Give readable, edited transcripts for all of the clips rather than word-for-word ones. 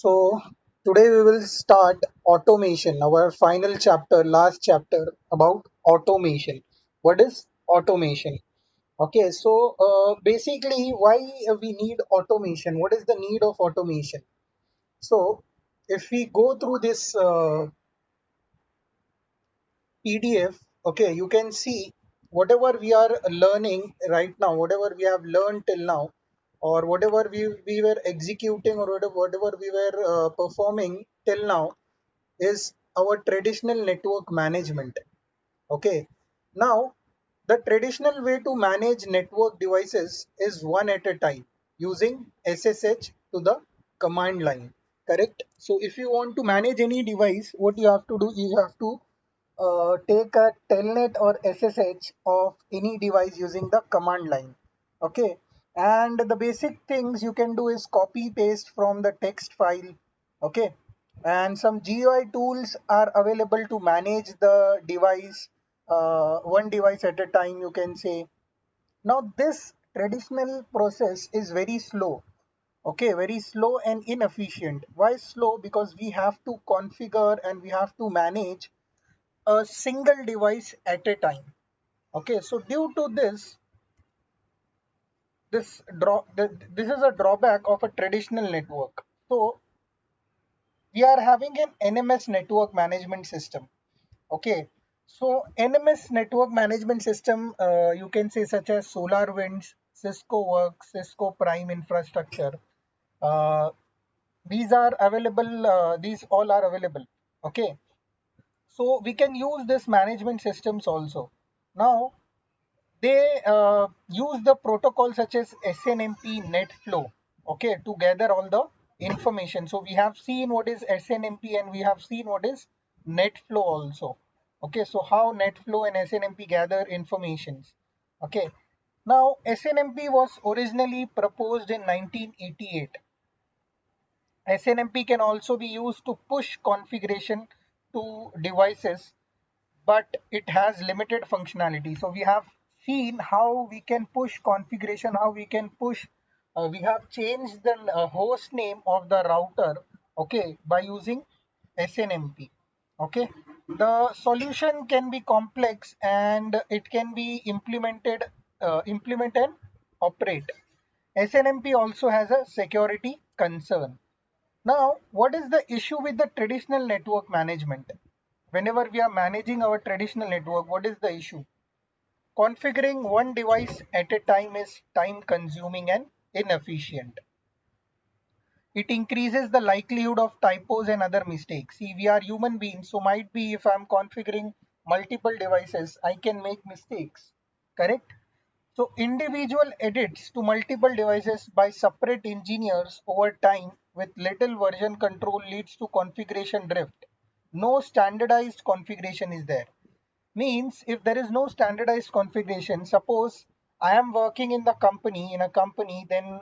So today we will start automation, our final chapter, last chapter about automation. What is automation? Okay, so basically, why we need automation? What is the need of automation? So if we go through this PDF, okay, you can see whatever we are learning right now, whatever we have learned till now, or whatever we were executing, or whatever we were performing till now is our traditional network management. Okay, now the traditional way to manage network devices is one at a time using SSH to the command line. Correct. So if you want to manage any device, what you have to do, you have to take a telnet or SSH of any device using the command line. Okay, and the basic things you can do is copy paste from the text file. Okay, and some GUI tools are available to manage the device, one device at a time, you can say. Now this traditional process is very slow. Okay, very slow and inefficient. Why slow? Because we have to configure and we have to manage a single device at a time. Okay, so due to this, this is a drawback of a traditional network. So we are having an NMS network management system. Okay, so NMS network management system, you can say such as SolarWinds, Cisco Works, Cisco Prime Infrastructure. Uh, these are available. These all are available. Okay, so we can use this management systems also. Now they use the protocol such as SNMP NetFlow, okay, to gather all the information. So we have seen what is SNMP and we have seen what is NetFlow also. Okay, so how NetFlow and SNMP gather informations. Okay, now SNMP was originally proposed in 1988. SNMP can also be used to push configuration to devices, but it has limited functionality. So we have seen how we can push configuration, how we can push, we have changed the host name of the router, okay, by using SNMP. Okay, the solution can be complex and it can be implement and operate. SNMP also has a security concern. Now, what is the issue with the traditional network management? Whenever we are managing our traditional network, what is the issue? Configuring one device at a time is time consuming and inefficient. It increases the likelihood of typos and other mistakes. See, we are human beings, so might be if I'm configuring multiple devices, I can make mistakes. Correct? So individual edits to multiple devices by separate engineers over time with little version control leads to configuration drift. No standardized configuration is there. Means if there is no standardized configuration, suppose I am working in a company, then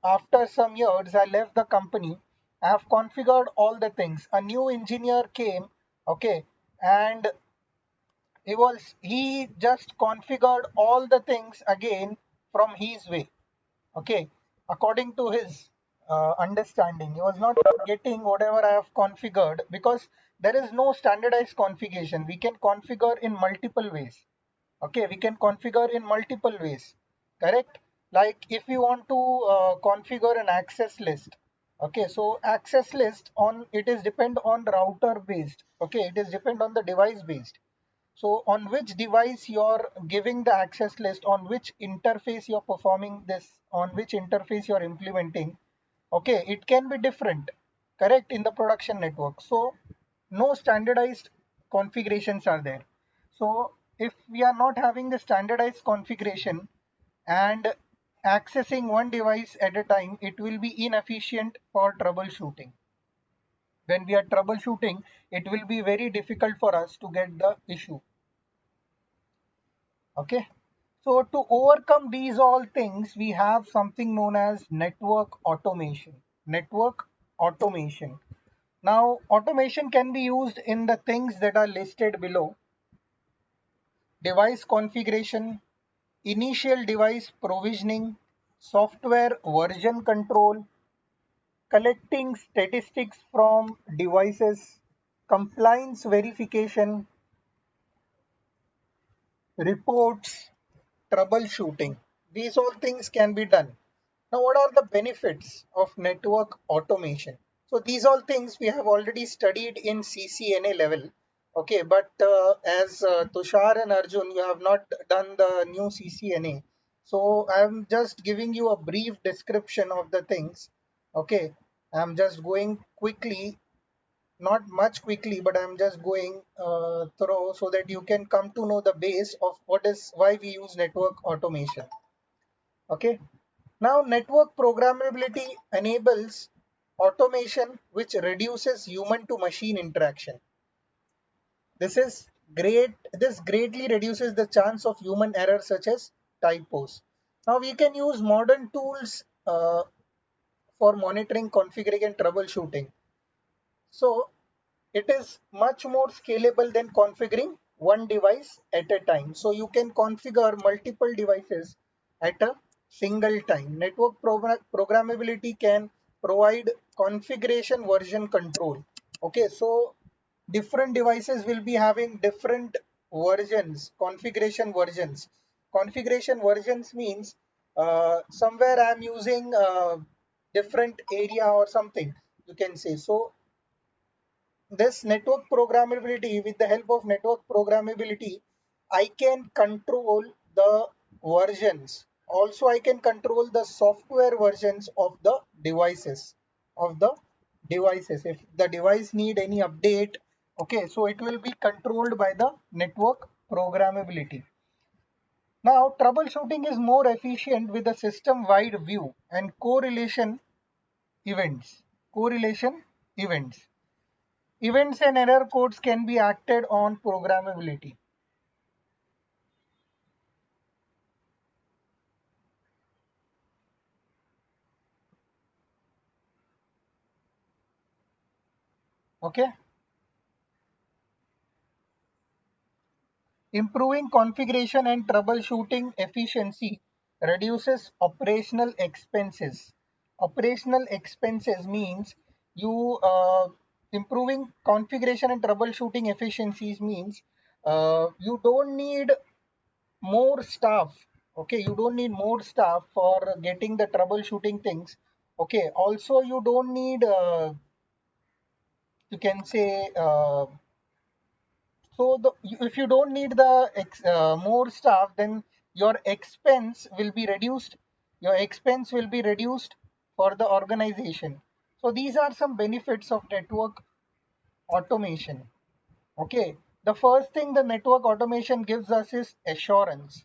after some years I left the company, I have configured all the things. A new engineer came, okay, and he just configured all the things again from his way, okay, according to his understanding. He was not getting whatever I have configured because there is no standardized configuration. We can configure in multiple ways. Okay, we can configure in multiple ways. Correct. Like if we want to configure an access list. Okay, so access list on it is depend on router based. Okay, it is depend on the device based. So on which device you're giving the access list, on which interface you're performing this, on which interface you're implementing, okay, it can be different, correct, in the production network. So no standardized configurations are there. So if we are not having the standardized configuration and accessing one device at a time, it will be inefficient for troubleshooting. When we are troubleshooting, it will be very difficult for us to get the issue. Okay, so to overcome these all things, we have something known as network automation. Network automation. Now, automation can be used in the things that are listed below: device configuration, initial device provisioning, software version control, collecting statistics from devices, compliance verification, reports, troubleshooting. These all things can be done. Now, what are the benefits of network automation? So these all things we have already studied in CCNA level. Okay, but as Tushar and Arjun, you have not done the new CCNA. So I'm just giving you a brief description of the things. Okay, I'm just going quickly, not much quickly, but I'm just going through so that you can come to know the base of what is why we use network automation. Okay. Now, network programmability enables automation which reduces human to machine interaction. This is great. This greatly reduces the chance of human error such as typos. Now, we can use modern tools for monitoring, configuring, and troubleshooting. So, it is much more scalable than configuring one device at a time. So you can configure multiple devices at a single time. Network programmability can provide configuration version control. Okay, so different devices will be having different versions, configuration versions. Configuration versions means somewhere I'm using different area or something, you can say. So this network programmability, with the help of network programmability, I can control the versions. Also, I can control the software versions of the devices. Of the devices, if the device need any update, okay, so it will be controlled by the network programmability. Now, troubleshooting is more efficient with a system-wide view and correlation events. Correlation events. Events and error codes can be acted on programmability. Okay. Improving configuration and troubleshooting efficiency reduces operational expenses. Operational expenses means you improving configuration and troubleshooting efficiencies means you don't need more staff. Okay, you don't need more staff for getting the troubleshooting things. Okay, also you don't need you can say so if you don't need the more staff, then your expense will be reduced. Your expense will be reduced for the organization. So these are some benefits of network automation. Okay, the first thing the network automation gives us is assurance.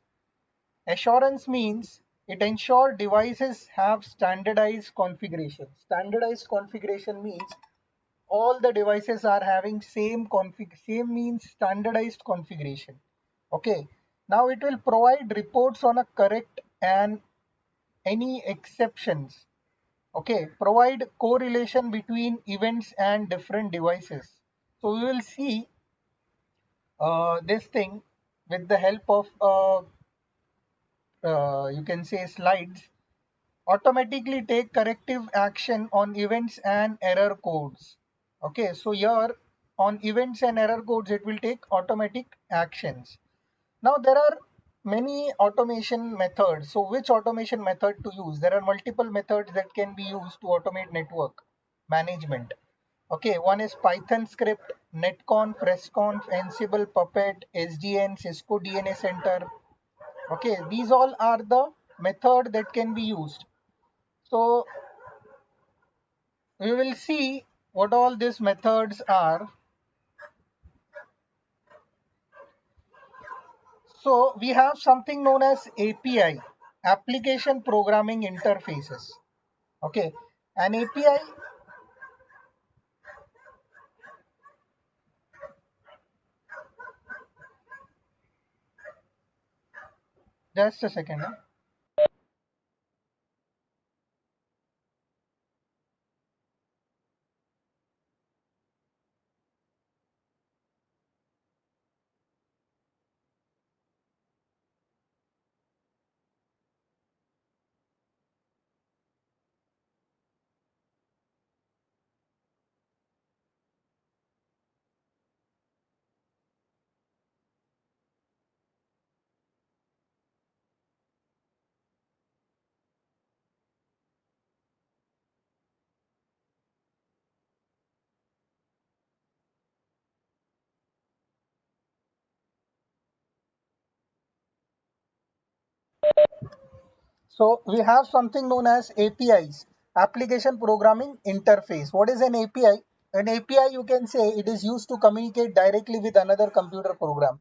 Assurance means it ensures devices have standardized configuration. Standardized configuration means all the devices are having same means standardized configuration. Okay, now it will provide reports on a correct and any exceptions. Okay, provide correlation between events and different devices. So we will see this thing with the help of you can say slides. Automatically take corrective action on events and error codes. Okay, so here on events and error codes, it will take automatic actions. Now there are many automation methods. So which automation method to use? There are multiple methods that can be used to automate network management. Okay, one is Python script, Netconf, RESTconf, Ansible, Puppet, SDN, Cisco DNA Center. Okay, these all are the method that can be used. So we will see what all these methods are. So we have something known as API, application programming interfaces. Okay, an API, just a second. So we have something known as APIs, application programming interface. What is an API? An API, you can say, it is used to communicate directly with another computer program.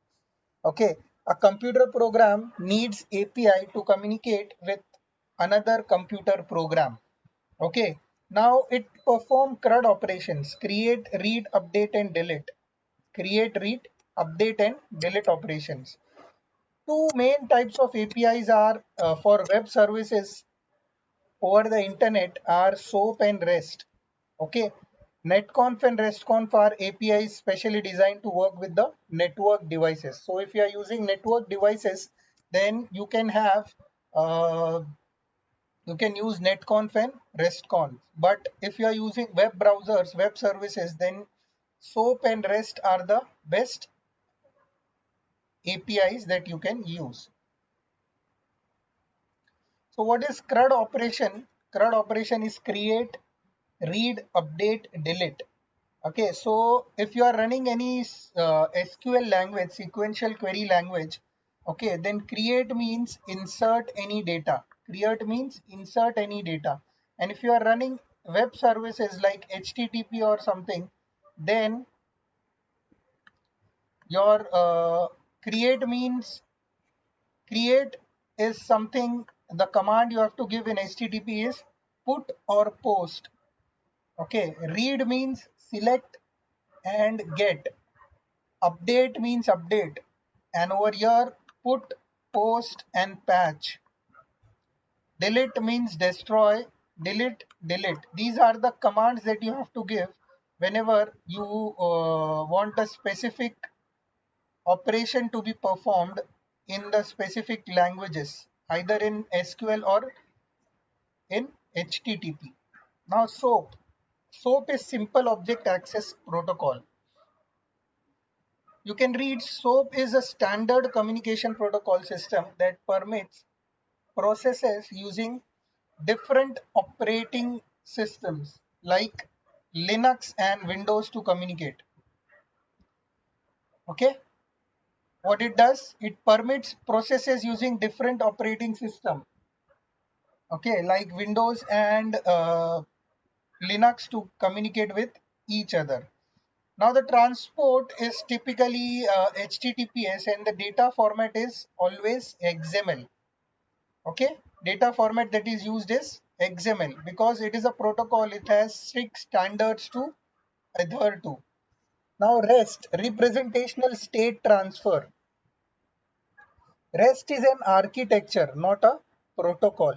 Okay, a computer program needs API to communicate with another computer program. Okay, now it perform CRUD operations: create, read, update, and delete. Create, read, update, and delete operations. Two main types of APIs are for web services over the internet are SOAP and REST. Okay, NetConf and RESTConf are APIs specially designed to work with the network devices. So if you are using network devices, then uh, you can use NetConf and RESTConf. But if you are using web browsers, web services, then SOAP and REST are the best APIs that you can use. So what is CRUD operation? CRUD operation is create, read, update, delete. Okay, so if you are running any SQL language, sequential query language, okay, then create means insert any data. Create means insert any data. And if you are running web services like HTTP or something, then your create means create is something, the command you have to give in HTTP is put or post. Okay, read means select and get. Update means update, and over here put, post, and patch. Delete means destroy, delete. These are the commands that you have to give whenever you want a specific operation to be performed in the specific languages, either in SQL or in HTTP. Now SOAP. SOAP is Simple Object Access Protocol. You can read SOAP is a standard communication protocol system that permits processes using different operating systems like Linux and Windows to communicate. Okay, what it does, it permits processes using different operating system. Okay, like Windows and Linux to communicate with each other. Now the transport is typically HTTPS and the data format is always XML. Okay, data format that is used is XML because it is a protocol, it has strict standards to adhere to. Now REST, representational state transfer. REST is an architecture, not a protocol.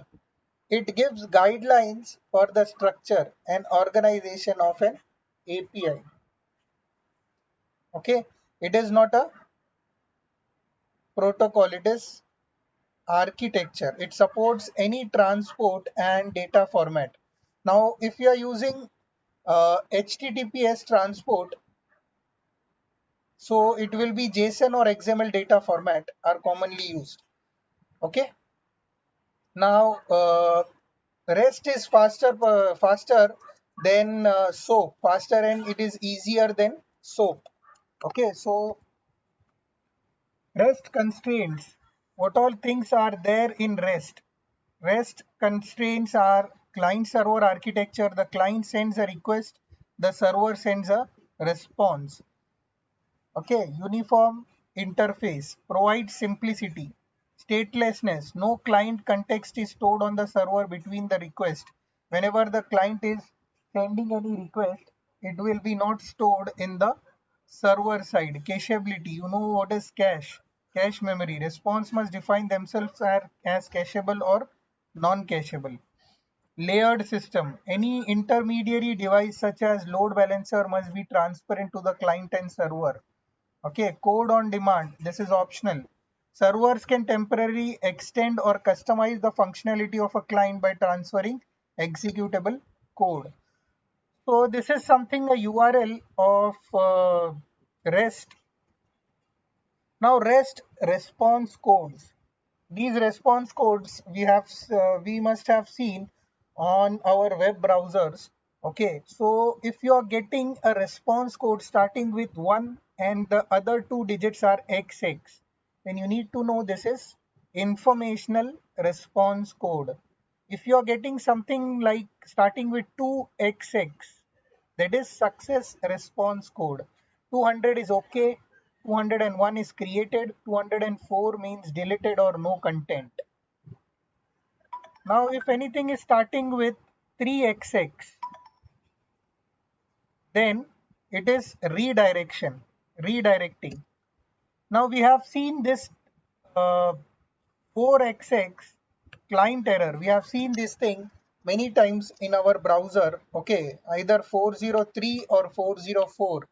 It gives guidelines for the structure and organization of an API. Okay, it is not a protocol, it is architecture. It supports any transport and data format. Now if you are using HTTPS transport, so it will be JSON or XML data format are commonly used. Okay, now REST is faster than SOAP, faster, and it is easier than SOAP. Okay, so REST constraints, what all things are there in REST? REST constraints are client server architecture. The client sends a request, the server sends a response. Okay, uniform interface provides simplicity. Statelessness, no client context is stored on the server between the request. Whenever the client is sending any request, it will be not stored in the server side. Cacheability, you know what is cache? Cache memory. Response must define themselves as cacheable or non-cacheable. Layered system. Any intermediary device such as load balancer must be transparent to the client and server. Okay, code on demand. This is optional. Servers can temporarily extend or customize the functionality of a client by transferring executable code. So this is something, a URL of REST. Now REST response codes. These response codes we must have seen on our web browsers. Okay, so if you are getting a response code starting with 1 and the other two digits are XX, then you need to know this is informational response code. If you are getting something like starting with 2xx, that is success response code. 200 is okay, 201 is created, 204 means deleted or no content. Now if anything is starting with 3xx, then it is redirecting. Now we have seen this uh, 4xx client error. We have seen this thing many times in our browser. Okay, either 403 or 404.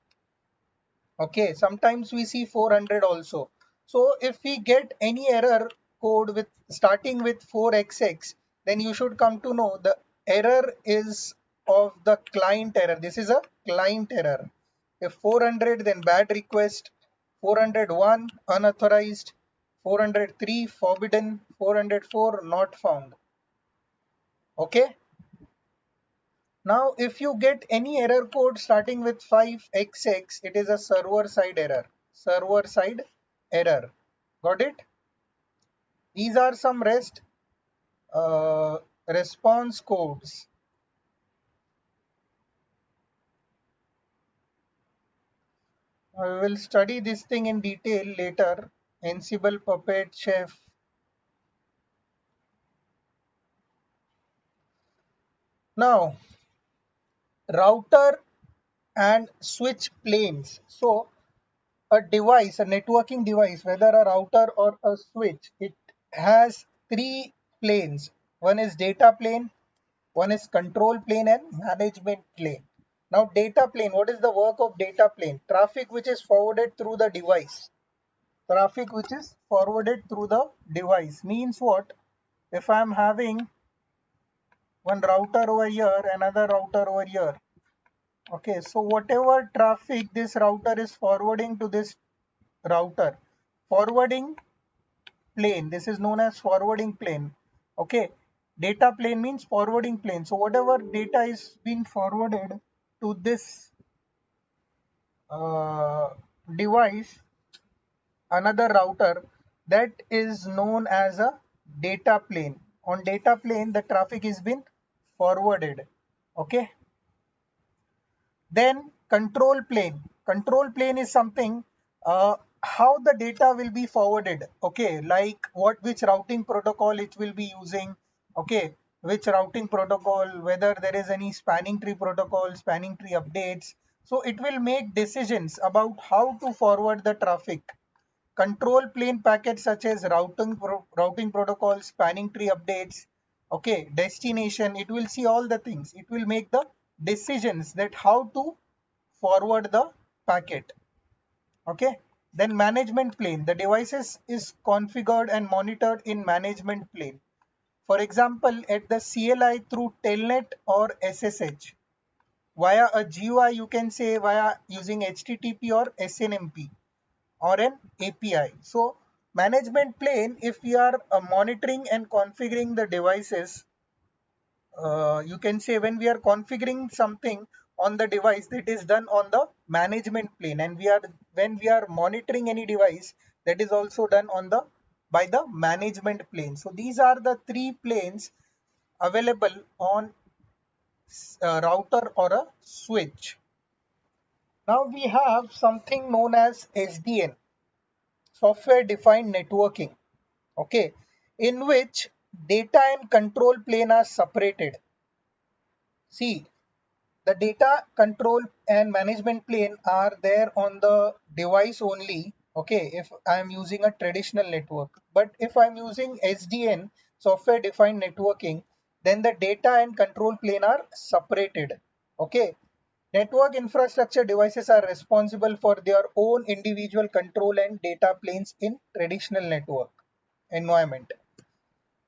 Okay, sometimes we see 400 also. So if we get any error code with starting with 4xx, then you should come to know the error is of the client error. This is a client error. If 400, then bad request. 401 unauthorized, 403 forbidden, 404 not found. Okay. Now if you get any error code starting with 5xx, it is a server side error. Server side error. Got it? These are some REST response codes. We will study this thing in detail later. Ansible, Puppet, Chef. Now, router and switch planes. So, a device, a networking device, whether a router or a switch, it has three planes. One is data plane, one is control plane, and management plane. Now, data plane, what is the work of data plane? Traffic which is forwarded through the device. Traffic which is forwarded through the device means what? If I am having one router over here, another router over here. Okay, so whatever traffic this router is forwarding to this router, forwarding plane, this is known as forwarding plane. Okay, data plane means forwarding plane. So whatever data is being forwarded to this uh, device, another router, that is known as a data plane. On data plane the traffic is being forwarded. Okay, then control plane. Control plane is something how the data will be forwarded. Okay, like what, which routing protocol it will be using. Okay, which routing protocol, whether there is any spanning tree protocol, spanning tree updates. So it will make decisions about how to forward the traffic. Control plane packets such as routing protocols, spanning tree updates, okay, destination, it will see all the things. It will make the decisions that how to forward the packet. Okay, then management plane, the devices is configured and monitored in management plane. For example, at the CLI through telnet or SSH. Via a GUI, you can say via using HTTP or SNMP or an API. So management plane, if we are monitoring and configuring the devices, you can say when we are configuring something on the device, that is done on the management plane, and we are when we are monitoring any device, that is also done on the by the management plane. So these are the three planes available on router or a switch. Now we have something known as SDN, software defined networking. Okay, in which data and control plane are separated. See, the data control and management plane are there on the device only. Okay, if I am using a traditional network, but if I'm using SDN, software defined networking, then the data and control plane are separated. Okay, network infrastructure devices are responsible for their own individual control and data planes in traditional network environment.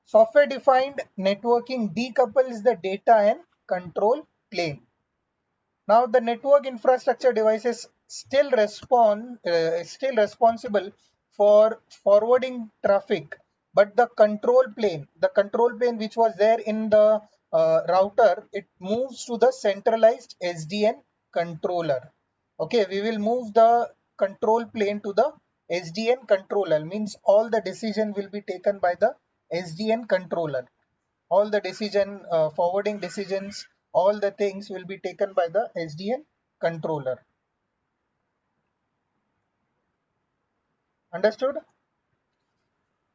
Software defined networking decouples the data and control plane. Now the network infrastructure devices still responsible for forwarding traffic, but the control plane which was there in the router, it moves to the centralized SDN controller. Okay, we will move the control plane to the SDN controller, means all the decision will be taken by the SDN controller. All the decision, forwarding decisions, all the things will be taken by the SDN controller. Understood?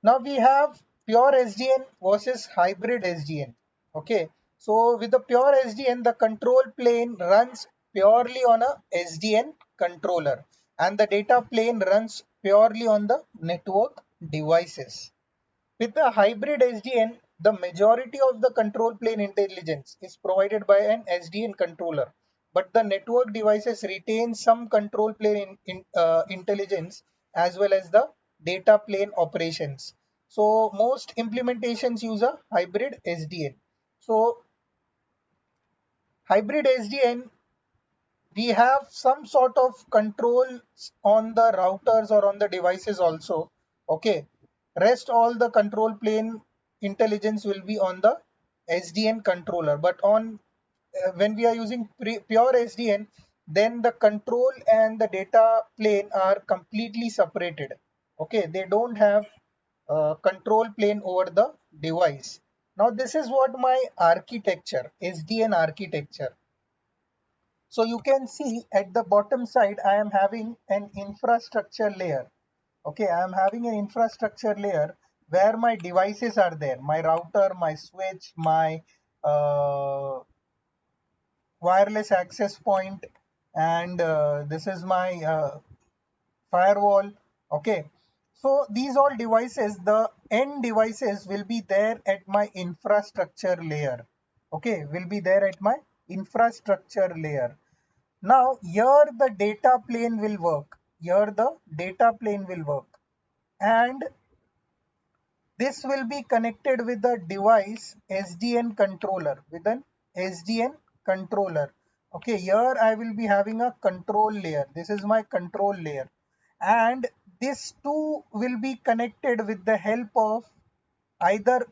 Now we have pure SDN versus hybrid SDN. Okay, so with the pure SDN, the control plane runs purely on a SDN controller, and the data plane runs purely on the network devices. With the hybrid SDN, the majority of the control plane intelligence is provided by an SDN controller, but the network devices retain some control plane intelligence as well as the data plane operations. So most implementations use a hybrid SDN. So hybrid SDN, we have some sort of controls on the routers or on the devices also. Okay, rest all the control plane intelligence will be on the SDN controller, but on when we are using pure SDN, then the control and the data plane are completely separated. Okay, they don't have control plane over the device. Now this is what my architecture, SDN architecture. So you can see at the bottom side, I am having an infrastructure layer. Okay, I am having an infrastructure layer where my devices are there, my router, my switch, my wireless access point, and this is my firewall. Okay, so these all devices, the end devices will be there at my infrastructure layer. Okay, will be there at my infrastructure layer. Now here the data plane will work. Here the data plane will work. And this will be connected with the device SDN controller, with an SDN controller. Okay, here I will be having a control layer. This is my control layer. And this too will be connected with the help of either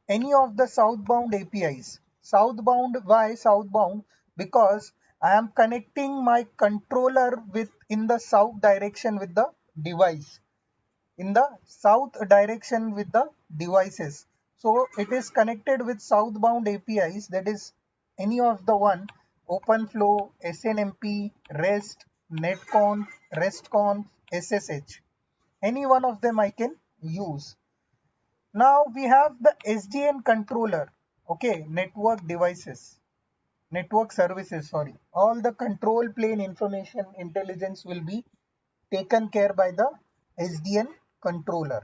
any of the southbound APIs. Southbound, why southbound? Because I am connecting my controller with in the south direction with the device, in the south direction with the devices. So it is connected with southbound APIs, that is any of the one: OpenFlow, SNMP, REST, NetConf, RESTConf, SSH. Any one of them I can use. Now we have the SDN controller. Okay, network devices, network services, sorry. All the control plane information intelligence will be taken care by the SDN controller.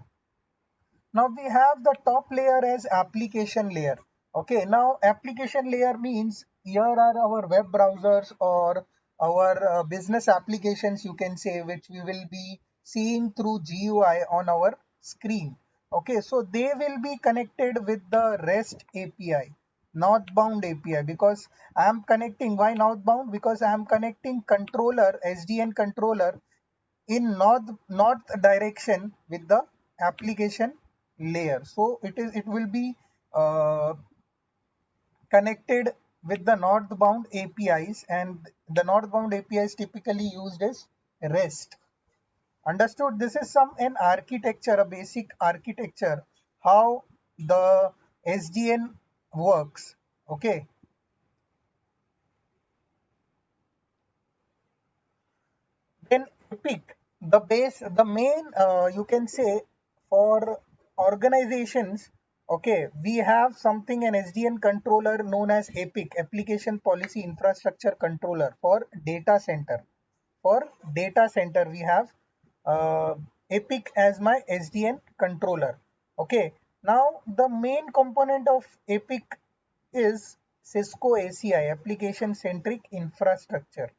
Now we have the top layer as application layer. Okay, now application layer means here are our web browsers or our business applications, you can say, which we will be seeing through GUI on our screen. Okay, so they will be connected with the REST API, northbound API, because I am connecting. Why northbound? Because I am connecting controller, SDN controller, in north direction with the application layer. So it will be uh, connected with the northbound APIs, and the northbound APIs typically used as REST. Understood? This is some an architecture, a basic architecture, how the SDN works. Okay, then Epic, the base, the main, you can say, for organizations. Okay, we have something, an SDN controller known as Epic, Application Policy Infrastructure Controller, for data center. For data center, we have uh, Epic as my SDN controller. Okay, now the main component of Epic is Cisco ACI, Application Centric Infrastructure.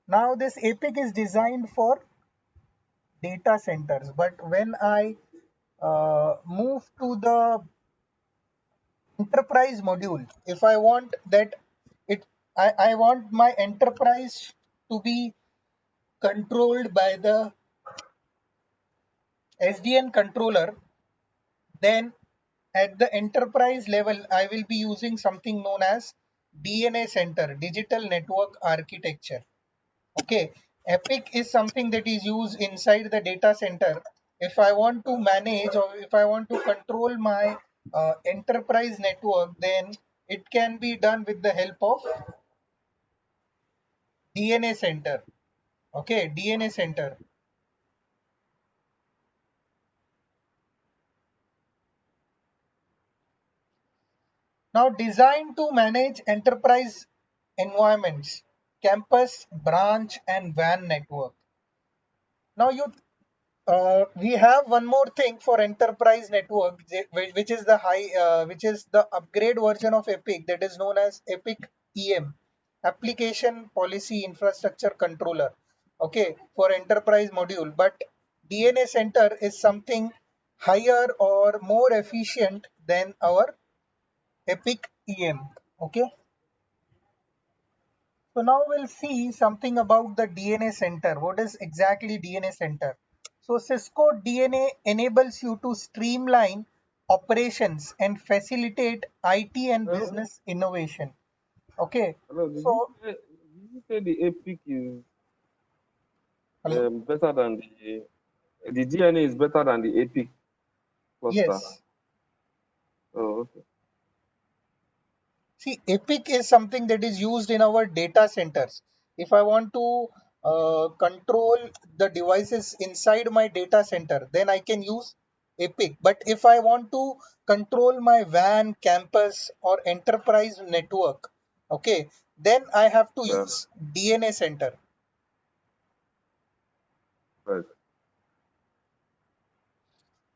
Now this Epic is designed for data centers, but when I move to the enterprise module, if I want that I want my enterprise to be controlled by the SDN controller, then at the enterprise level I will be using something known as DNA center, digital network architecture. Okay, Epic is something that is used inside the data center. If I want to manage or if I want to control my enterprise network, then it can be done with the help of DNA center. Okay, DNA center. Now designed to manage enterprise environments, campus, branch, and WAN network. Now we have one more thing for enterprise network, which is which is the upgrade version of Epic that is known as Epic EM, Application Policy Infrastructure Controller. Okay, for enterprise module, but DNA Center is something higher or more efficient than our Epic EM. Okay. So now we'll see something about the DNA center. What is exactly DNA center? So Cisco DNA enables you to streamline operations and facilitate IT and Hello, business innovation. Okay. hello. So Did you say the Epic is hello. better than the DNA is better than the Epic cluster? Yes. Oh, okay. See, Epic is something that is used in our data centers. If I want to control the devices inside my data center, then I can use Epic. But if I want to control my WAN, campus, or enterprise network, okay, then I have to Yeah, use DNA center. right,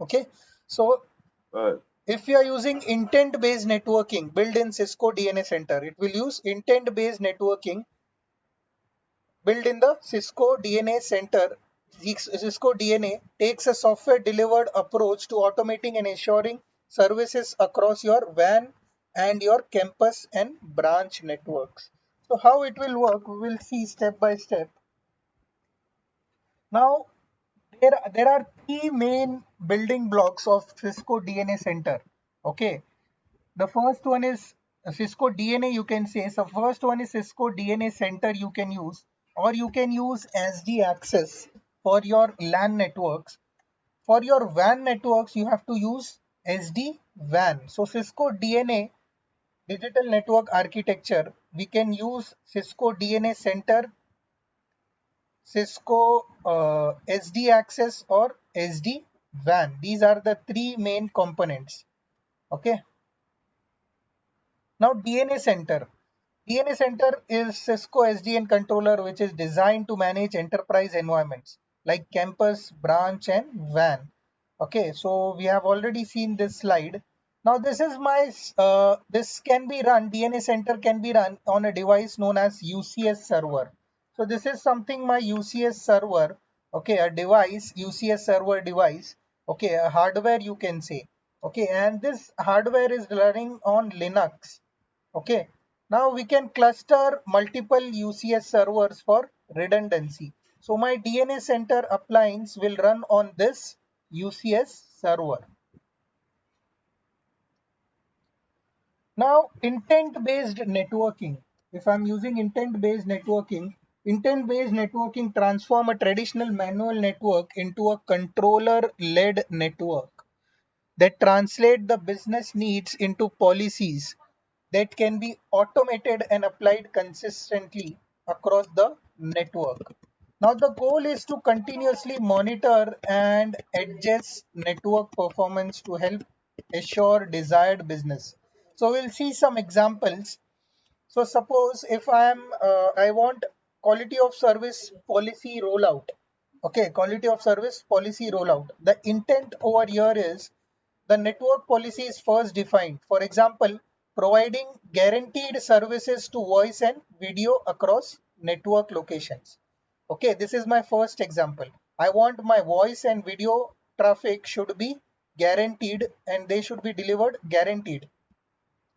Okay, so right. if you are using intent-based networking built in Cisco DNA center, it will use intent-based networking built in the Cisco DNA Center. Cisco DNA takes a software delivered approach to automating and ensuring services across your WAN and your campus and branch networks. So how it will work, we will see step by step. Now there are three main building blocks of Cisco DNA Center. Okay, the first one is Cisco DNA, you can say. So first one is Cisco DNA Center you can use, or you can use SD access for your LAN networks. For your WAN networks, you have to use SD WAN. So Cisco DNA digital network architecture, we can use Cisco DNA Center, Cisco SD access, or SD WAN. These are the three main components. Okay. Now DNA Center. DNA Center is Cisco SDN controller which is designed to manage enterprise environments like campus, branch, and WAN. Okay, so we have already seen this slide. Now this is this can be run, DNA Center can be run on a device known as UCS server. So this is something my UCS server, okay, a device, UCS server device, okay, a hardware you can say. Okay, and this hardware is running on Linux. Okay, now we can cluster multiple UCS servers for redundancy. So my DNA Center appliance will run on this UCS server. Now intent-based networking. If I'm using intent-based networking transform a traditional manual network into a controller-led network that translate the business needs into policies that can be automated and applied consistently across the network. Now the goal is to continuously monitor and adjust network performance to help assure desired business. So we'll see some examples. So suppose if I want quality of service policy rollout. Okay, quality of service policy rollout. The intent over here is the network policy is first defined. For example, providing guaranteed services to voice and video across network locations. Okay, this is my first example. I want my voice and video traffic should be guaranteed and they should be delivered guaranteed.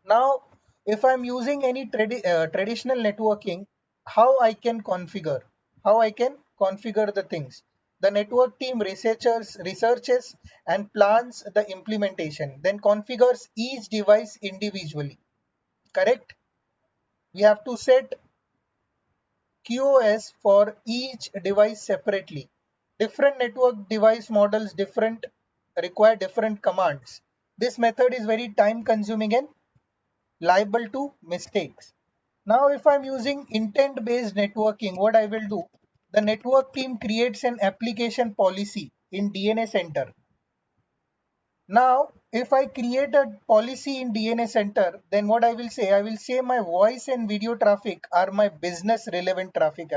Now, if I'm using any traditional networking, how I can configure? How I can configure the things? The network team researches and plans the implementation, then configures each device individually. Correct? We have to set QoS for each device separately. Different network device models require different commands. This method is very time consuming and liable to mistakes. Now, if I'm using intent based networking, what I will do, the network team creates an application policy in DNA Center. Now, if I create a policy in DNA Center, then what I will say my voice and video traffic are my business relevant traffic.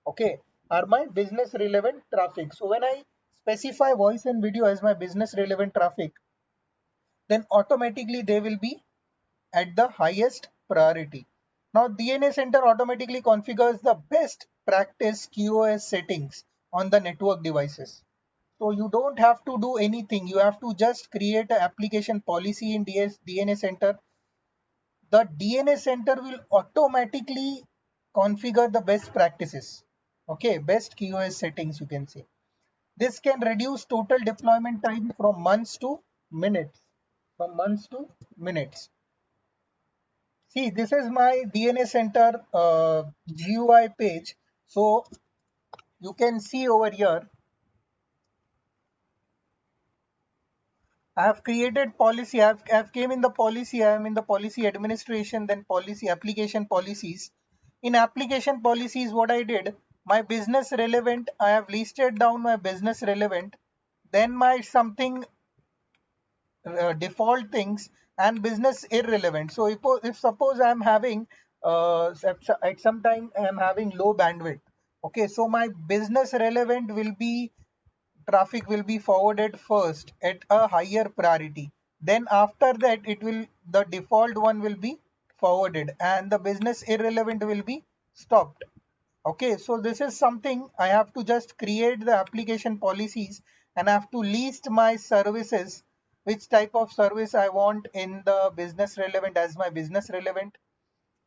Okay, are my business relevant traffic. So when I specify voice and video as my business relevant traffic, then automatically they will be at the highest priority. Now, DNA Center automatically configures the best practice QoS settings on the network devices. So you don't have to do anything. You have to just create an application policy in DNA Center. The DNA Center will automatically configure the best practices. Okay, best QoS settings you can say. This can reduce total deployment time from months to minutes. From months to minutes. See, this is my DNA Center GUI page. So you can see over here, I have created policy. I've came in the policy. I am in the policy administration, then policy application policies. In application policies, what I did, my business relevant, I have listed down my business relevant, then my something default things and business irrelevant. So if suppose I'm having at some time I'm having low bandwidth. Okay, so my business relevant will be traffic will be forwarded first at a higher priority. Then after that the default one will be forwarded and the business irrelevant will be stopped. Okay, so this is something I have to just create the application policies and I have to list my services, which type of service I want in the business relevant as my business relevant.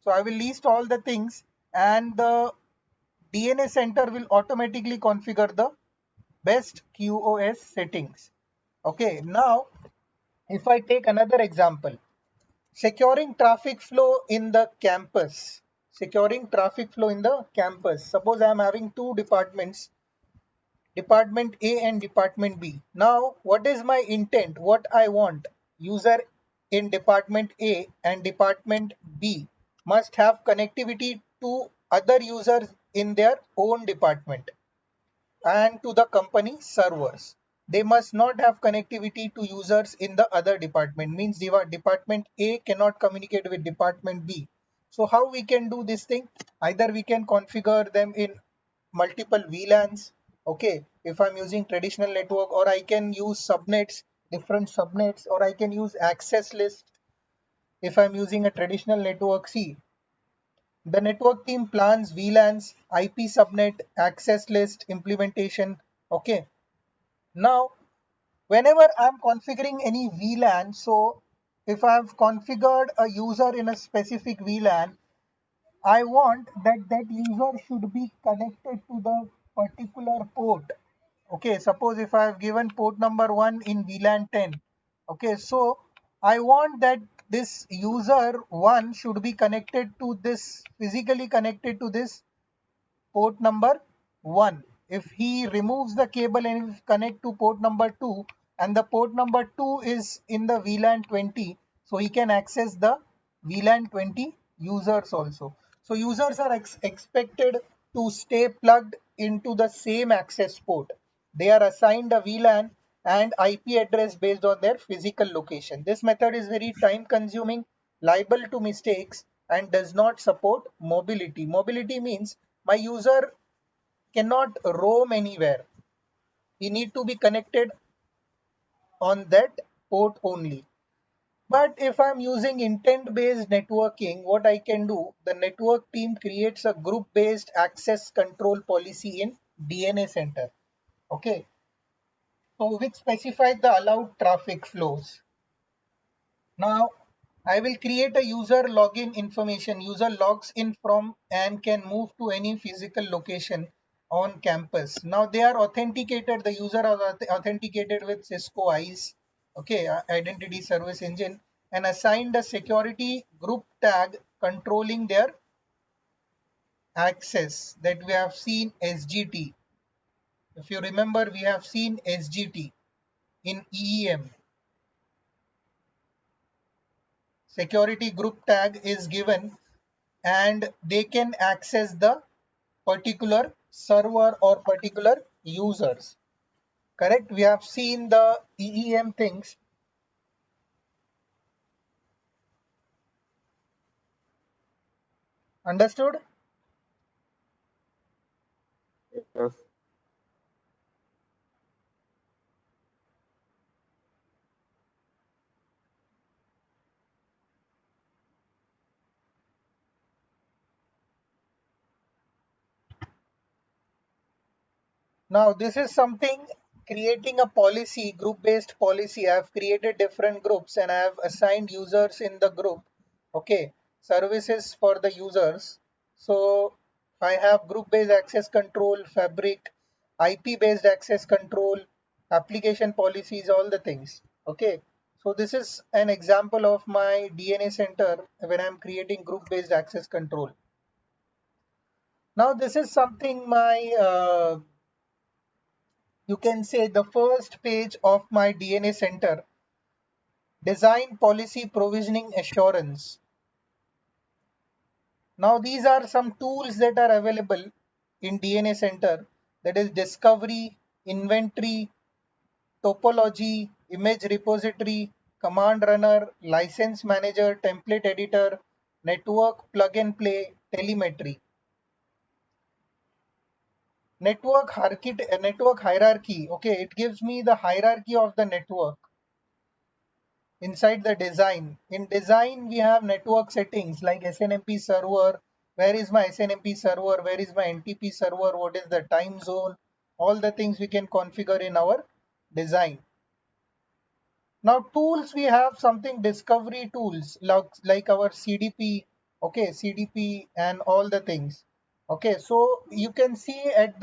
So I will list all the things and the DNA Center will automatically configure the best QoS settings. Okay, now if I take another example, securing traffic flow in the campus. Securing traffic flow in the campus. Suppose I am having two departments, Department A and Department B. Now, what is my intent? What I want? User in Department A and Department B must have connectivity to other users in their own department and to the company servers. They must not have connectivity to users in the other department. Means department A cannot communicate with department B. So how we can do this thing? Either we can configure them in multiple VLANs. Okay, if I'm using traditional network, or I can use subnets, different subnets, or I can use access list. If I'm using a traditional network, see, the network team plans VLANs, IP subnet, access list implementation. Okay. Now, whenever I'm configuring any VLAN, so if I've configured a user in a specific VLAN, I want that user should be connected to the particular port. Okay, suppose if I have given port number 1 in VLAN 10. Okay, so I want that this user 1 should be connected to this, physically connected to this port number 1. If he removes the cable and connect to port number 2 and the port number 2 is in the VLAN 20, so he can access the VLAN 20 users also. So users are expected to stay plugged into the same access port. They are assigned a VLAN and IP address based on their physical location. This method is very time consuming, liable to mistakes, and does not support mobility. Mobility means my user cannot roam anywhere. He need to be connected on that port only. But if I'm using intent based networking, what I can do, the network team creates a group based access control policy in DNA Center. Okay, so which specifies the allowed traffic flows. Now I will create a user login information. User logs in from and can move to any physical location on campus. Now they are authenticated. The user are authenticated with Cisco ISE, okay, Identity Service Engine, and assigned a security group tag controlling their access that we have seen SGT. If you remember, we have seen SGT in EEM. Security group tag is given and they can access the particular server or particular users. Correct? We have seen the EEM things. Understood? Yes. Now, this is something creating a policy, group based policy. I have created different groups and I have assigned users in the group. Okay, services for the users. So, I have group based access control, fabric, IP based access control, application policies, all the things. Okay, so this is an example of my DNA center when I'm creating group based access control. Now, this is something my you can say the first page of my DNA center, design policy provisioning assurance. Now these are some tools that are available in DNA center, that is discovery, inventory, topology, image repository, command runner, license manager, template editor, network plug and play, telemetry. Network hierarchy. Okay, it gives me the hierarchy of the network inside the design. In design, we have network settings like SNMP server. Where is my SNMP server? Where is my NTP server? What is the time zone? All the things we can configure in our design. Now tools, we have something discovery tools like our CDP, okay, CDP and all the things. Okay, so you can see at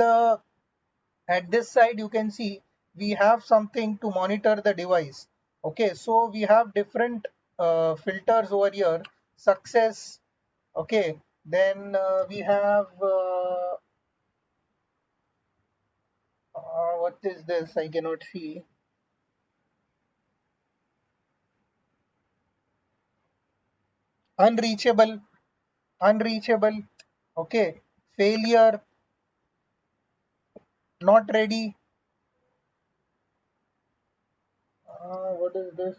this side you can see we have something to monitor the device. Okay, so we have different filters over here. Success. Okay, then we have what is this? I cannot see. Unreachable. Unreachable. Okay, failure, not ready. What is this?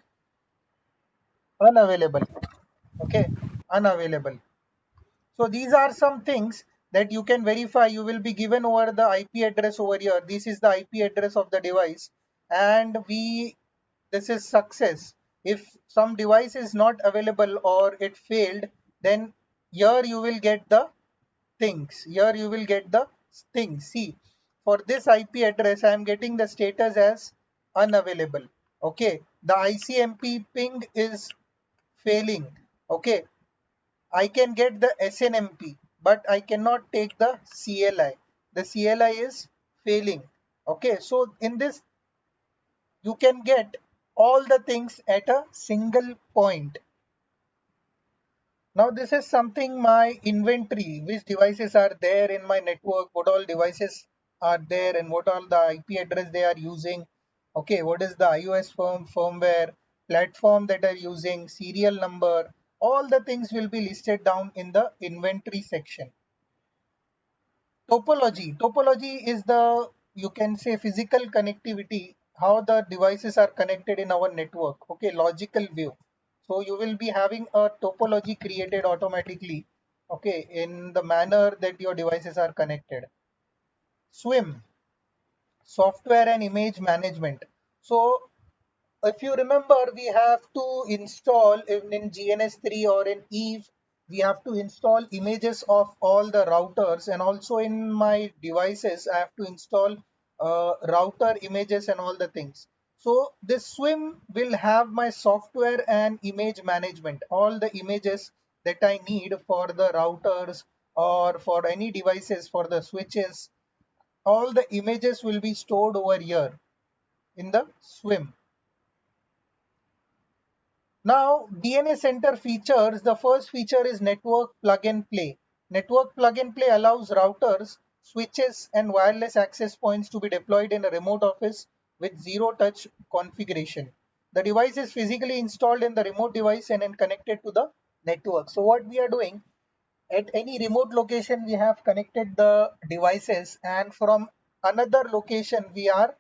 Unavailable. Okay, unavailable. So these are some things that you can verify. You will be given over the IP address over here. This is the IP address of the device, and this is success. If some device is not available or it failed, then here you will get the things. Here you will get the things. See, for this IP address, I am getting the status as unavailable. Okay, the ICMP ping is failing. Okay, I can get the SNMP, but I cannot take the CLI. The CLI is failing. Okay, so in this, you can get all the things at a single point. Now, this is something my inventory, which devices are there in my network, what all devices are there, and what all the IP address they are using. Okay, what is the iOS firmware, platform that are using, serial number, all the things will be listed down in the inventory section. Topology is the, you can say, physical connectivity, how the devices are connected in our network. Okay, logical view. So you will be having a topology created automatically, okay, in the manner that your devices are connected. SWIM, software and image management. So if you remember, we have to install in GNS3 or in Eve, we have to install images of all the routers, and also in my devices, I have to install router images and all the things. So this SWIM will have my software and image management, all the images that I need for the routers or for any devices, for the switches, all the images will be stored over here in the SWIM. Now, DNA Center features, the first feature is network plug and play. Network plug and play allows routers, switches, and wireless access points to be deployed in a remote office with zero touch configuration. The device is physically installed in the remote device and then connected to the network. So, what we are doing at any remote location, we have connected the devices, and from another location, we are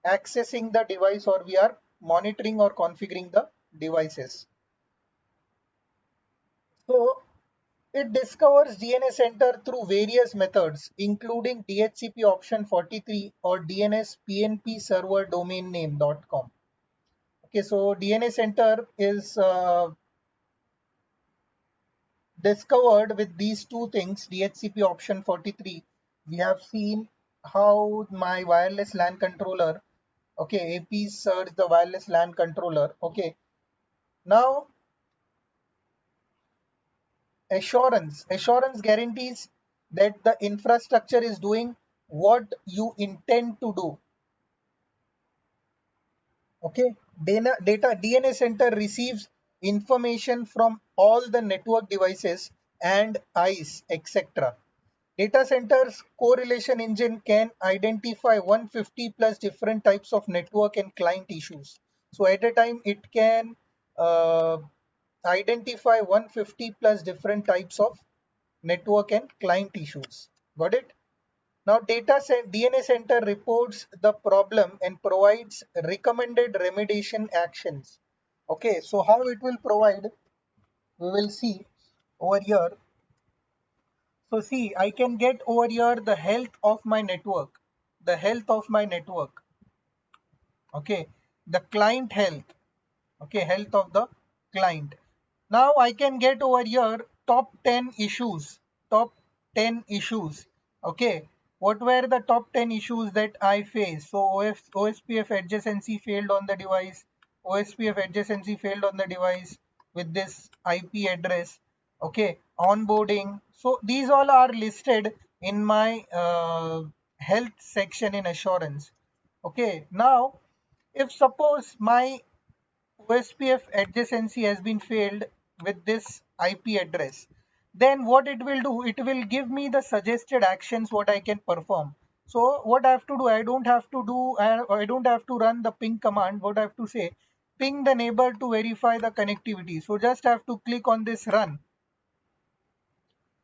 accessing the device or we are monitoring or configuring the devices. So, it discovers DNS center through various methods, including DHCP option 43 or DNS PNP server domain name.com. Okay, so DNS center is discovered with these two things, DHCP option 43. We have seen how my wireless LAN controller, okay, AP search the wireless LAN controller. Okay, now assurance guarantees that the infrastructure is doing what you intend to do. Okay, data DNS center receives information from all the network devices and ICE, etc. Data center's correlation engine can identify 150 plus different types of network and client issues. So at a time, it can uh, identify 150 plus different types of network and client issues. Got it? Now, DNA center reports the problem and provides recommended remediation actions. Okay, so how it will provide, we will see over here. So see, I can get over here the health of my network, the health of my network. Okay, the client health. Okay, health of the client. Now I can get over here top 10 issues, top 10 issues. Okay, what were the top 10 issues that I faced? So OSPF adjacency failed on the device, OSPF adjacency failed on the device with this IP address. Okay, onboarding. So these all are listed in my health section in assurance. Okay, now if suppose my OSPF adjacency has been failed with this IP address, then what it will do, it will give me the suggested actions what I can perform. So what I have to do, I don't have to run the ping command. What I have to say, ping the neighbor to verify the connectivity. So just have to click on this run.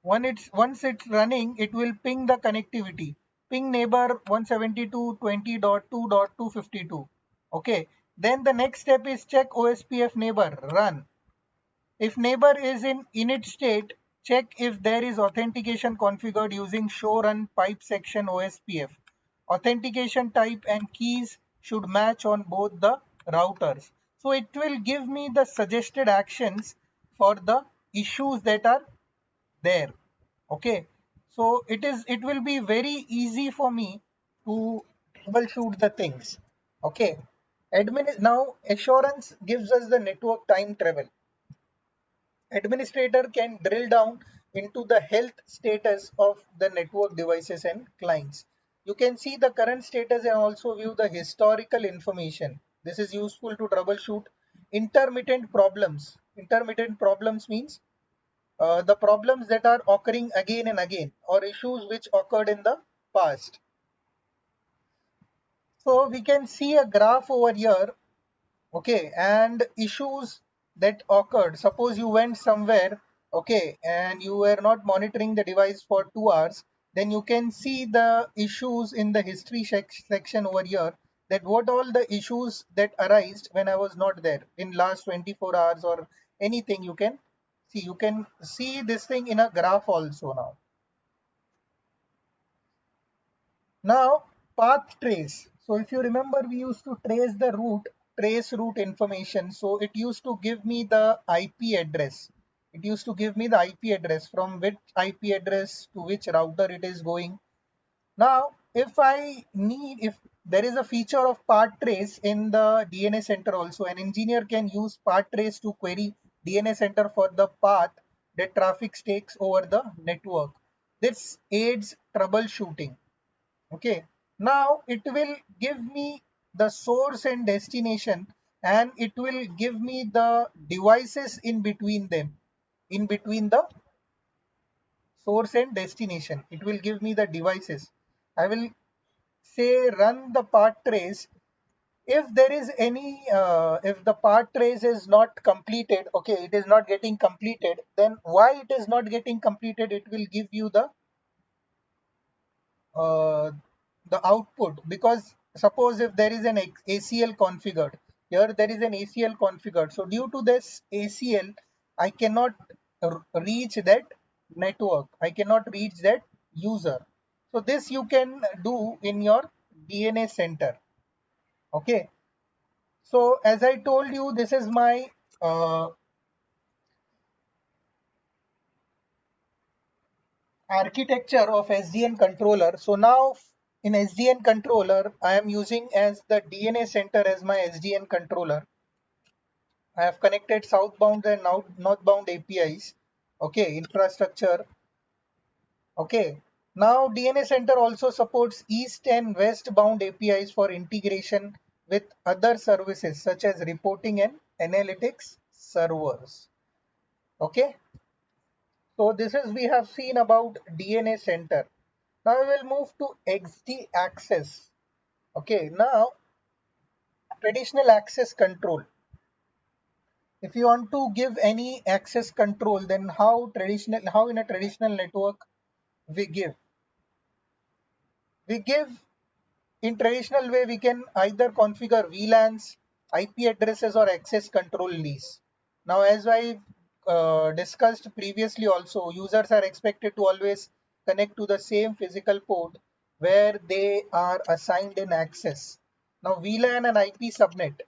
Once it's running, it will ping the connectivity. Ping neighbor 172.20.2.252. Okay. Then the next step is check OSPF neighbor, run. If neighbor is in init state, check if there is authentication configured using show run pipe section OSPF. Authentication type and keys should match on both the routers. So it will give me the suggested actions for the issues that are there. Okay, so it will be very easy for me to troubleshoot the things. Okay, now assurance gives us the network time travel. Administrator can drill down into the health status of the network devices and clients. You can see the current status and also view the historical information. This is useful to troubleshoot intermittent problems. Intermittent problems means the problems that are occurring again and again or issues which occurred in the past. So we can see a graph over here, okay, and issues that occurred. Suppose you went somewhere, okay, and you were not monitoring the device for 2 hours, then you can see the issues in the history section over here, that what all the issues that arose when I was not there in last 24 hours or anything. You can see this thing in a graph also. Now, path trace. So if you remember, we used to trace route information. So it used to give me the IP address. It used to give me the IP address, from which IP address to which router it is going. Now, if there is a feature of path trace in the DNS center also, an engineer can use path trace to query DNS center for the path that traffic takes over the network. This aids troubleshooting. Okay, now it will give me the source and destination, and it will give me the devices in between them, in between the source and destination. It will give me the devices. I will say run the part trace. If there is any if the part trace is not completed, okay, it is not getting completed, then why it is not getting completed, it will give you uh, the output. Because suppose if there is an ACL configured, here there is an ACL configured, so due to this ACL I cannot reach that network, I cannot reach that user. So this you can do in your DNA center. Okay, so as I told you, this is my architecture of SDN controller. So now in SDN controller, I am using as the DNA center as my SDN controller. I have connected southbound and northbound APIs. Okay, infrastructure. Okay. Now DNA center also supports east and westbound APIs for integration with other services such as reporting and analytics servers. Okay. So this is we have seen about DNA center. Now we will move to XD access. Okay, now traditional access control. If you want to give any access control, then how in a traditional network we give? We give in traditional way we can either configure VLANs, IP addresses or access control lists. Now as I discussed previously also, users are expected to always connect to the same physical port where they are assigned in access. Now VLAN and IP subnet.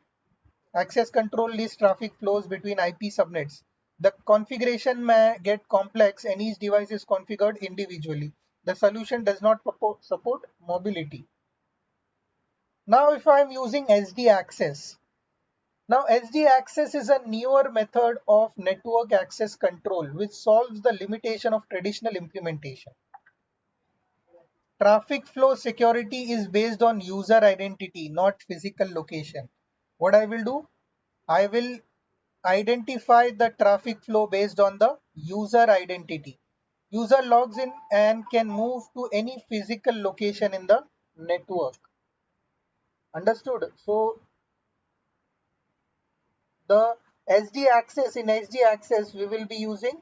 Access control list traffic flows between IP subnets. The configuration may get complex and each device is configured individually. The solution does not support mobility. Now if I am using SD access, now SD access is a newer method of network access control which solves the limitation of traditional implementation. Traffic flow security is based on user identity, not physical location. What I will do? I will identify the traffic flow based on the user identity. User logs in and can move to any physical location in the network. Understood? So the SD access, in SD access we will be using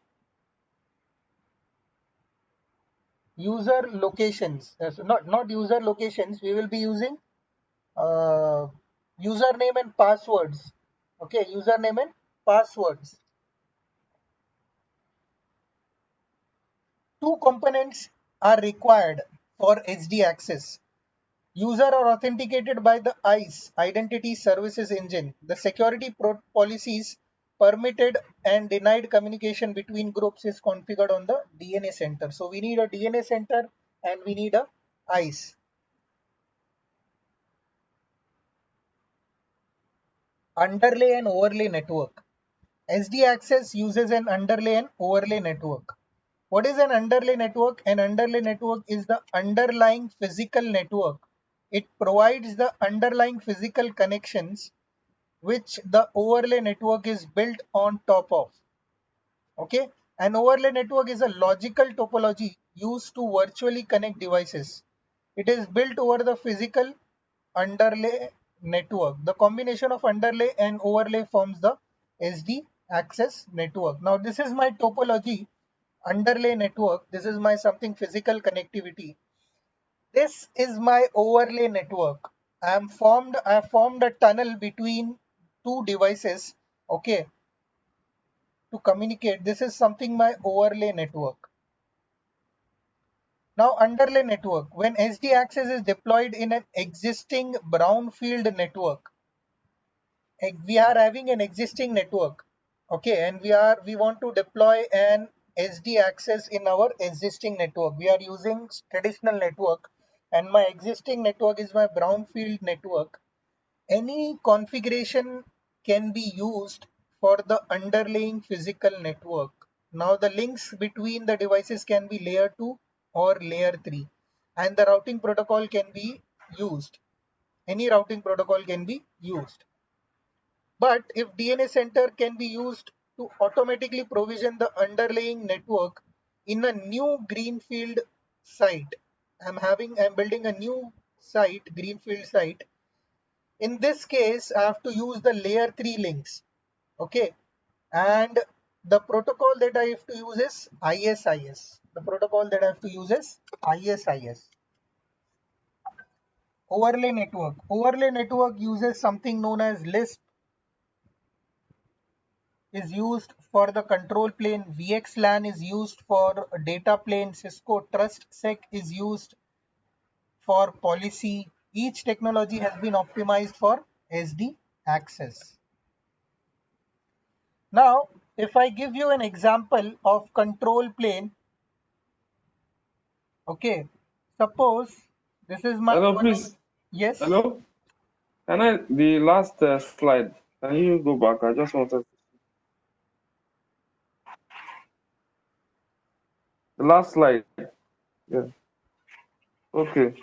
user locations. So not user locations, we will be using uh, username and passwords. Okay, username and passwords. Two components are required for SD access. User are authenticated by the ICE Identity Services Engine. The security policies permitted and denied communication between groups is configured on the DNA center. So we need a DNA center and we need a ICE. Underlay and overlay network. SD access uses an underlay and overlay network. What is an underlay network? An underlay network is the underlying physical network. It provides the underlying physical connections which the overlay network is built on top of. Okay, an overlay network is a logical topology used to virtually connect devices. It is built over the physical underlay network. The combination of underlay and overlay forms the SD access network. Now this is my topology underlay network. This is my something physical connectivity. This is my overlay network. I have formed a tunnel between two devices, okay, to communicate. This is something my overlay network. Now underlay network. When SD access is deployed in an existing brownfield network, we are having an existing network, okay, and we want to deploy an SD access in our existing network. We are using traditional network and my existing network is my brownfield network. Any configuration can be used for the underlying physical network. Now the links between the devices can be layer 2 or layer 3 and the routing protocol can be used. Any routing protocol can be used. But if DNA center can be used to automatically provision the underlying network, in a new greenfield site. I'm building a new site, greenfield site. In this case, I have to use the layer 3 links. Okay. And the protocol that I have to use is ISIS. The protocol that I have to use is ISIS. Overlay network. Overlay network uses something known as Lisp, is used for the control plane. VXLAN is used for data plane. Cisco TrustSec is used for policy. Each technology has been optimized for SD access. Now, if I give you an example of control plane, okay, suppose this is my Hello, one. please. Yes. Hello. Can I the last slide? Can you go back? I just wanted the last slide. Yeah. Okay.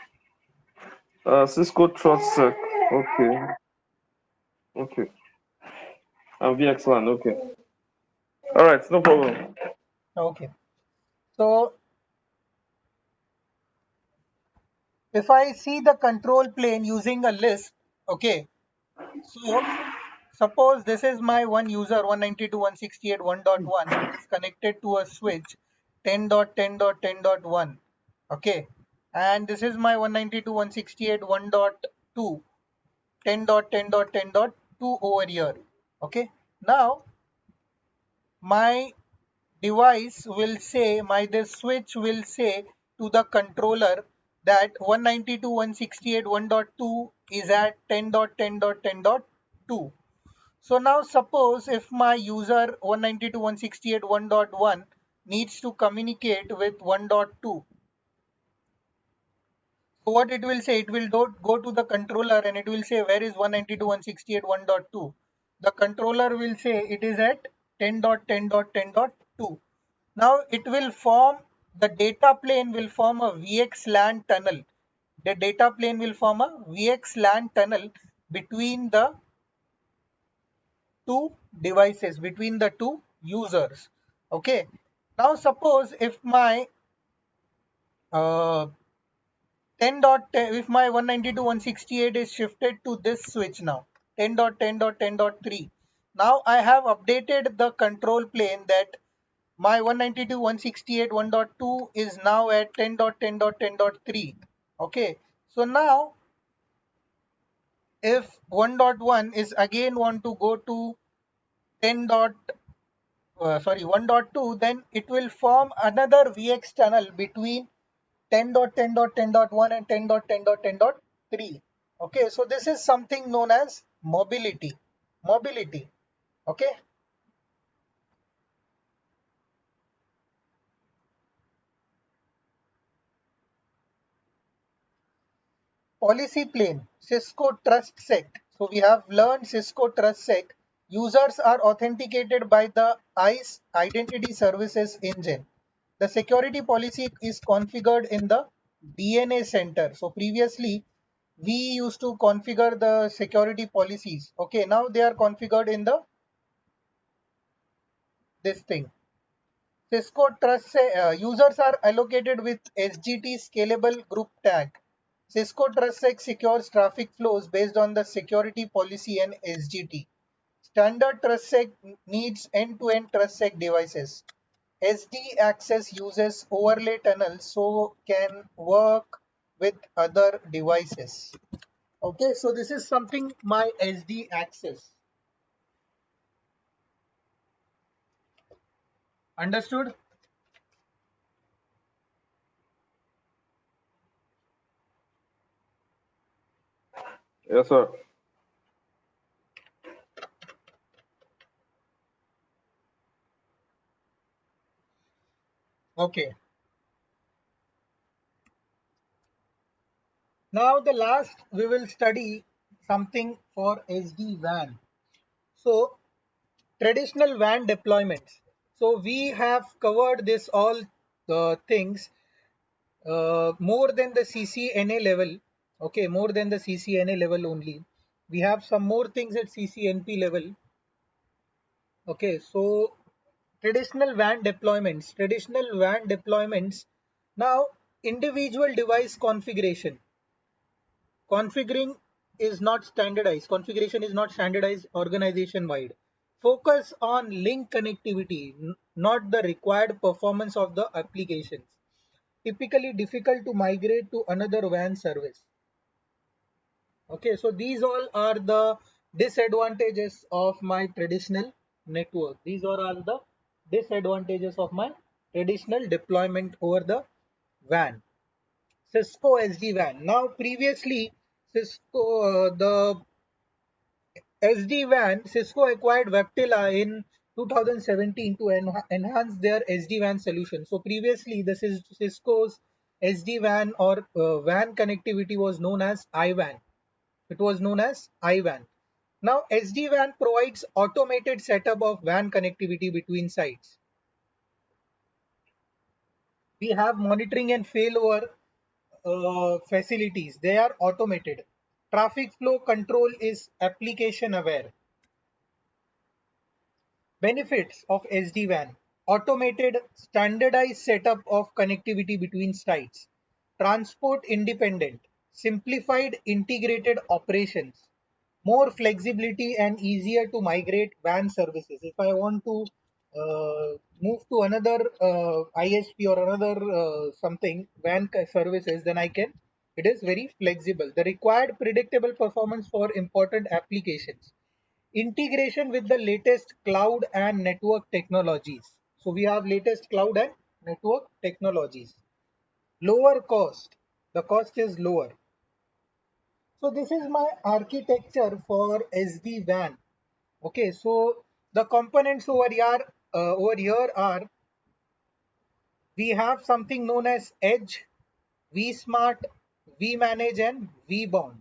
Cisco TrustSec. Okay. Okay. And VXLAN. Okay. All right. No problem. Okay. So if I see the control plane using a list, okay, so suppose this is my one user 192.168.1.1 which is connected to a switch 10.10.10.1. Okay, and this is my 192.168.1.2 10.10.10.2 over here. Okay, now my device will say, this switch will say to the controller that 192.168.1.2 is at 10.10.10.2. So now suppose if my user 192.168.1.1 needs to communicate with 1.2. So what it will say, it will go to the controller and it will say where is 192.168.1.2. The controller will say it is at 10.10.10.2. Now it will form, the data plane will form a VXLAN tunnel. The data plane will form a VXLAN tunnel between the two devices, between the two users. Okay. Now suppose if my 10.10, if my 192.168 is shifted to this switch now, 10.10.10.3. Now I have updated the control plane that my 192.168.1.2 is now at 10.10.10.3. Okay. So now if 1.1 is again want to go to 10. 1.2, then it will form another VX tunnel between 10.10.10.1 and 10.10.10.3. Okay, so this is something known as mobility. Mobility. Okay. Policy plane, Cisco TrustSec. So we have learned Cisco TrustSec. Users are authenticated by the ICE Identity Services Engine. The security policy is configured in the DNA center. So previously we used to configure the security policies. Okay, now they are configured in the this thing. Cisco TrustSec users are allocated with SGT scalable group tag. Cisco TrustSec secures traffic flows based on the security policy and SGT. Standard TrustSec needs end-to-end TrustSec devices. SD access uses overlay tunnels so can work with other devices. Okay, so this is something my SD access. Understood? Yes, sir. Okay. Now the last we will study something for SD-WAN. So traditional WAN deployments. So we have covered this all the things more than the CCNA level. Okay, more than the CCNA level only. We have some more things at CCNP level. Okay, so Traditional WAN deployments. Traditional WAN deployments. Now, individual device configuration. Configuring is not standardized. Configuration is not standardized organization wide. Focus on link connectivity, not the required performance of the applications. Typically difficult to migrate to another WAN service. Okay, so these all are the disadvantages of my traditional network. These are all the disadvantages of my traditional deployment over the WAN. Cisco SD-WAN. Now, previously, the SD-WAN, Cisco acquired Vectila in 2017 to enhance their SD-WAN solution. So previously, this is Cisco's SD-WAN or WAN connectivity was known as IWAN. It was known as IWAN. Now, SD-WAN provides automated setup of WAN connectivity between sites. We have monitoring and failover facilities. They are automated. Traffic flow control is application aware. Benefits of SD-WAN: automated standardized setup of connectivity between sites, transport independent, simplified integrated operations, more flexibility and easier to migrate WAN services. If I want to move to another ISP or another something WAN services, then I can. It is very flexible. The required predictable performance for important applications. Integration with the latest cloud and network technologies. So we have latest cloud and network technologies. Lower cost. The cost is lower. So this is my architecture for SD-WAN. Okay, so the components over here are, we have something known as Edge, vSmart, vManage and vBond.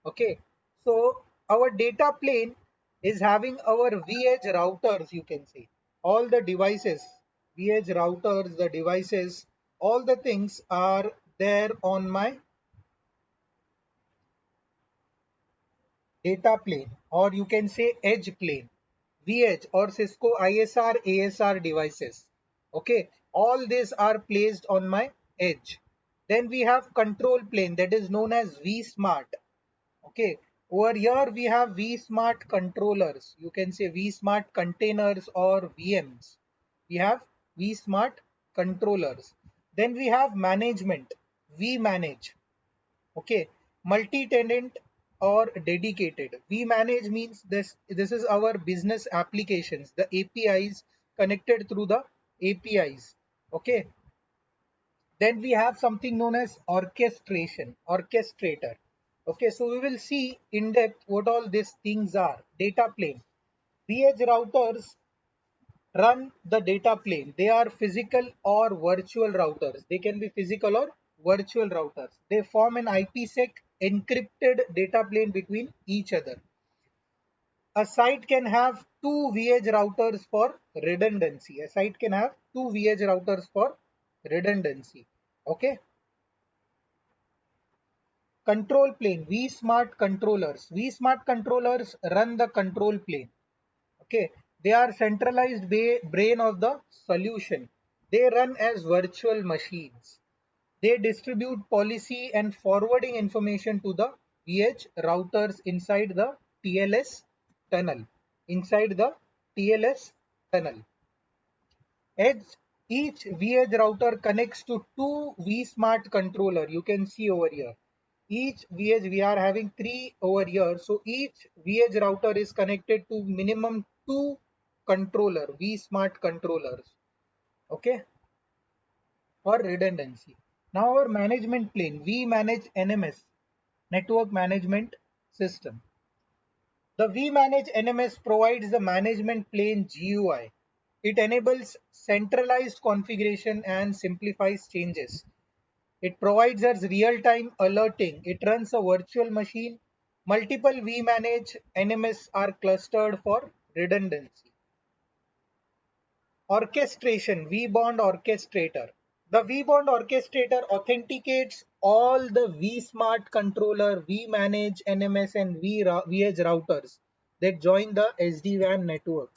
Okay, so our data plane is having our vEdge routers, you can see. All the devices, vEdge routers, the devices, all the things are there on my data plane, or you can say edge plane, vEdge or Cisco ISR, ASR devices. Okay, all these are placed on my edge. Then we have control plane, that is known as vSmart. Okay, over here we have vSmart controllers. You can say vSmart containers or VMs. We have vSmart controllers. Then we have management, vManage. Okay, multi-tenant or dedicated. vManage means this is our business applications, the APIs connected through the APIs. Okay, then we have something known as orchestration, orchestrator. Okay, so we will see in depth what all these things are. Data plane. vEdge routers run the data plane. They are physical or virtual routers. They can be physical or virtual routers. They form an IPsec encrypted data plane between each other. A site can have two vEdge routers for redundancy. A site can have two vEdge routers for redundancy. Okay. Control plane, vSmart controllers. vSmart controllers run the control plane. Okay, they are centralized brain of the solution. They run as virtual machines. They distribute policy and forwarding information to the vEdge routers inside the TLS tunnel. Inside the TLS tunnel. Each vEdge router connects to two vSmart controller. You can see over here. Each vEdge, we are having three over here. So each vEdge router is connected to minimum two controller, vSmart controllers. Okay, for redundancy. Now our management plane, vManage NMS, Network Management System. The vManage NMS provides the management plane GUI. It enables centralized configuration and simplifies changes. It provides us real-time alerting. It runs a virtual machine. Multiple vManage NMS are clustered for redundancy. Orchestration, vBond orchestrator. The vBond orchestrator authenticates all the vSmart controller, vManage NMS and vEdge routers that join the SD-WAN network.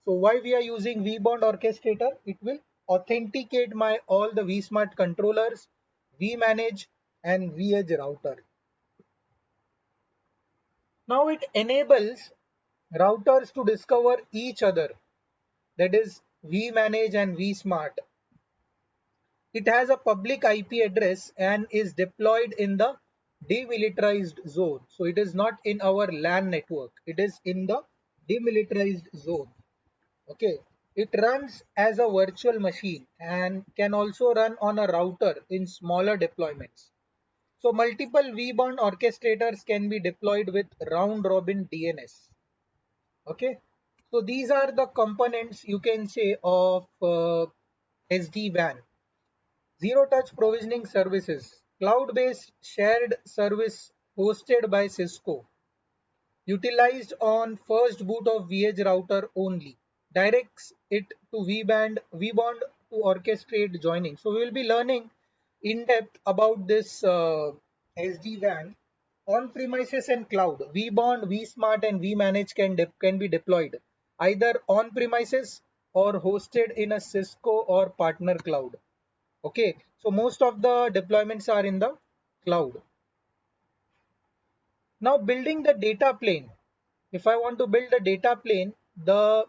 So why we are using vBond orchestrator? It will authenticate my all the vSmart controllers, vManage and vEdge router. Now it enables routers to discover each other, that is vManage and vSmart. It has a public IP address and is deployed in the demilitarized zone. So it is not in our LAN network. It is in the demilitarized zone. Okay. It runs as a virtual machine and can also run on a router in smaller deployments. So multiple vBond orchestrators can be deployed with round robin DNS. Okay. So these are the components you can say of SD-WAN. Zero touch provisioning services, cloud-based shared service hosted by Cisco, utilized on first boot of vEdge router only, directs it to vBond to orchestrate joining. So we will be learning in depth about this SD-WAN on premises and cloud. vBond, vSmart and vManage can be deployed either on premises or hosted in a Cisco or partner cloud. Okay, so most of the deployments are in the cloud. Now building the data plane. If I want to build a data plane, the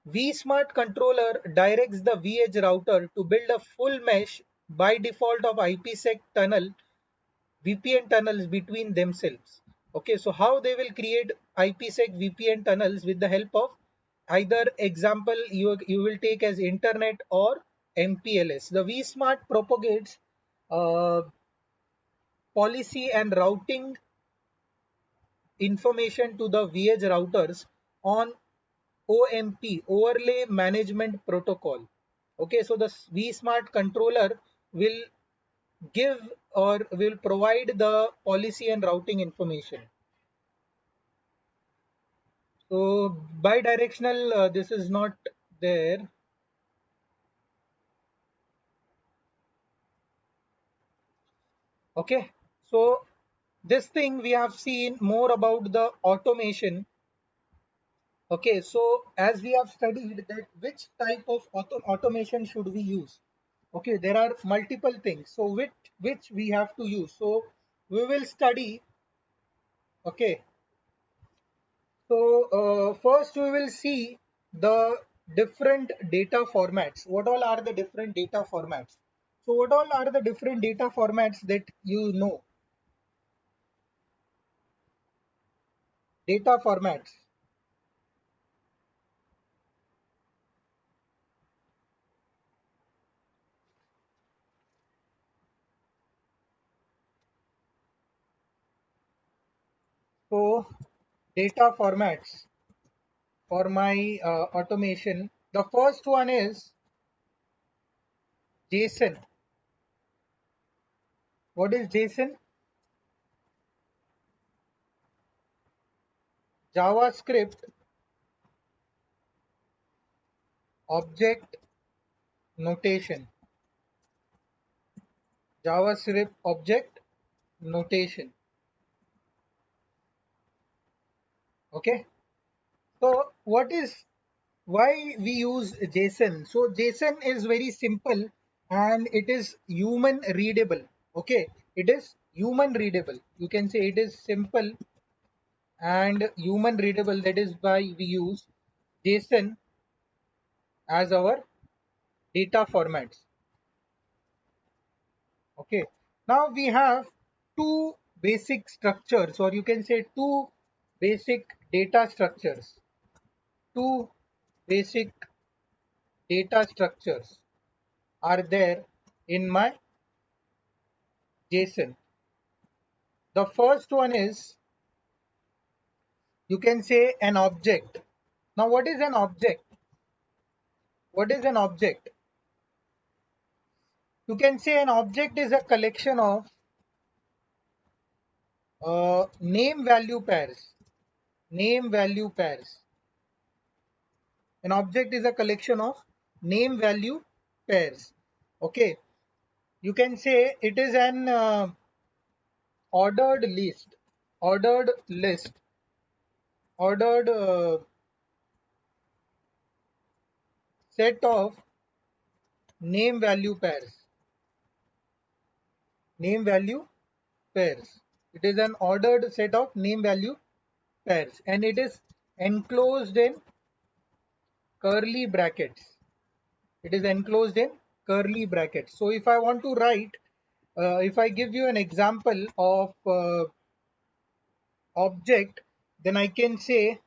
vSmart controller directs the vEdge router to build a full mesh by default of IPsec tunnel, VPN tunnels between themselves. Okay, so how they will create IPsec VPN tunnels with the help of either example you will take as internet or MPLS. The vSmart propagates uh, policy and routing information to the vEdge routers on OMP, Overlay Management Protocol. Okay, so the vSmart controller will give or will provide the policy and routing information. So bidirectional, this is not there. Okay, so this thing we have seen more about the automation. Okay, so as we have studied that which type of automation should we use? Okay, there are multiple things. So which we have to use. So we will study. Okay, so first we will see the different data formats. What all are the different data formats? So what all are the different data formats that you know? Data formats. So data formats for my automation. The first one is JSON. What is JSON? JavaScript object notation. JavaScript object notation. Okay. So what is why we use JSON? So JSON is very simple and it is human readable. Okay. It is human readable. You can say it is simple and human readable. That is why we use JSON as our data formats. Okay. Now we have two basic structures, or you can say two basic data structures. Two basic data structures are there in my JSON. The first one is, you can say, an object. Now what is an object? What is an object? You can say an object is a collection of name value pairs. Name value pairs. An object is a collection of name value pairs. Okay, you can say it is an ordered list. Ordered list. Ordered set of name value pairs. Name value pairs. It is an ordered set of name value pairs, and it is enclosed in curly brackets. It is enclosed in curly brackets. So if I want to write, if I give you an example of object, then I can say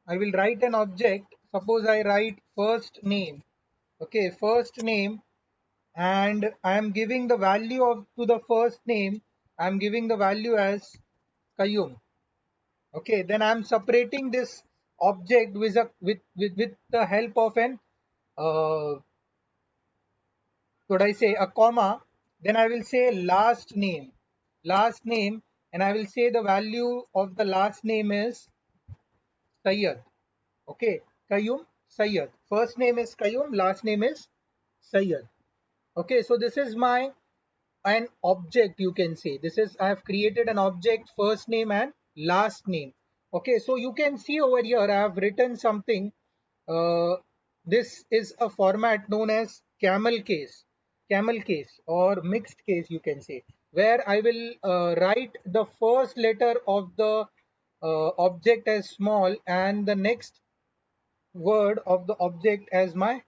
I will write an object. Suppose I write first name. Okay, first name, and I am giving the value of to the first name. I am giving the value as Qayyum. Okay, then I am separating this object with with the help of an could I say a comma, then I will say last name, and I will say the value of the last name is Sayyad. Okay, Qayyum Sayyad. First name is Qayyum, last name is Sayyad. Okay, so this is my an object, you can say. This is, I have created an object, first name and last name. Okay, so you can see over here I have written something. uh, this is a format known as camel case or mixed case, you can say, where I will write the first letter of the object as small and the next word of the object as my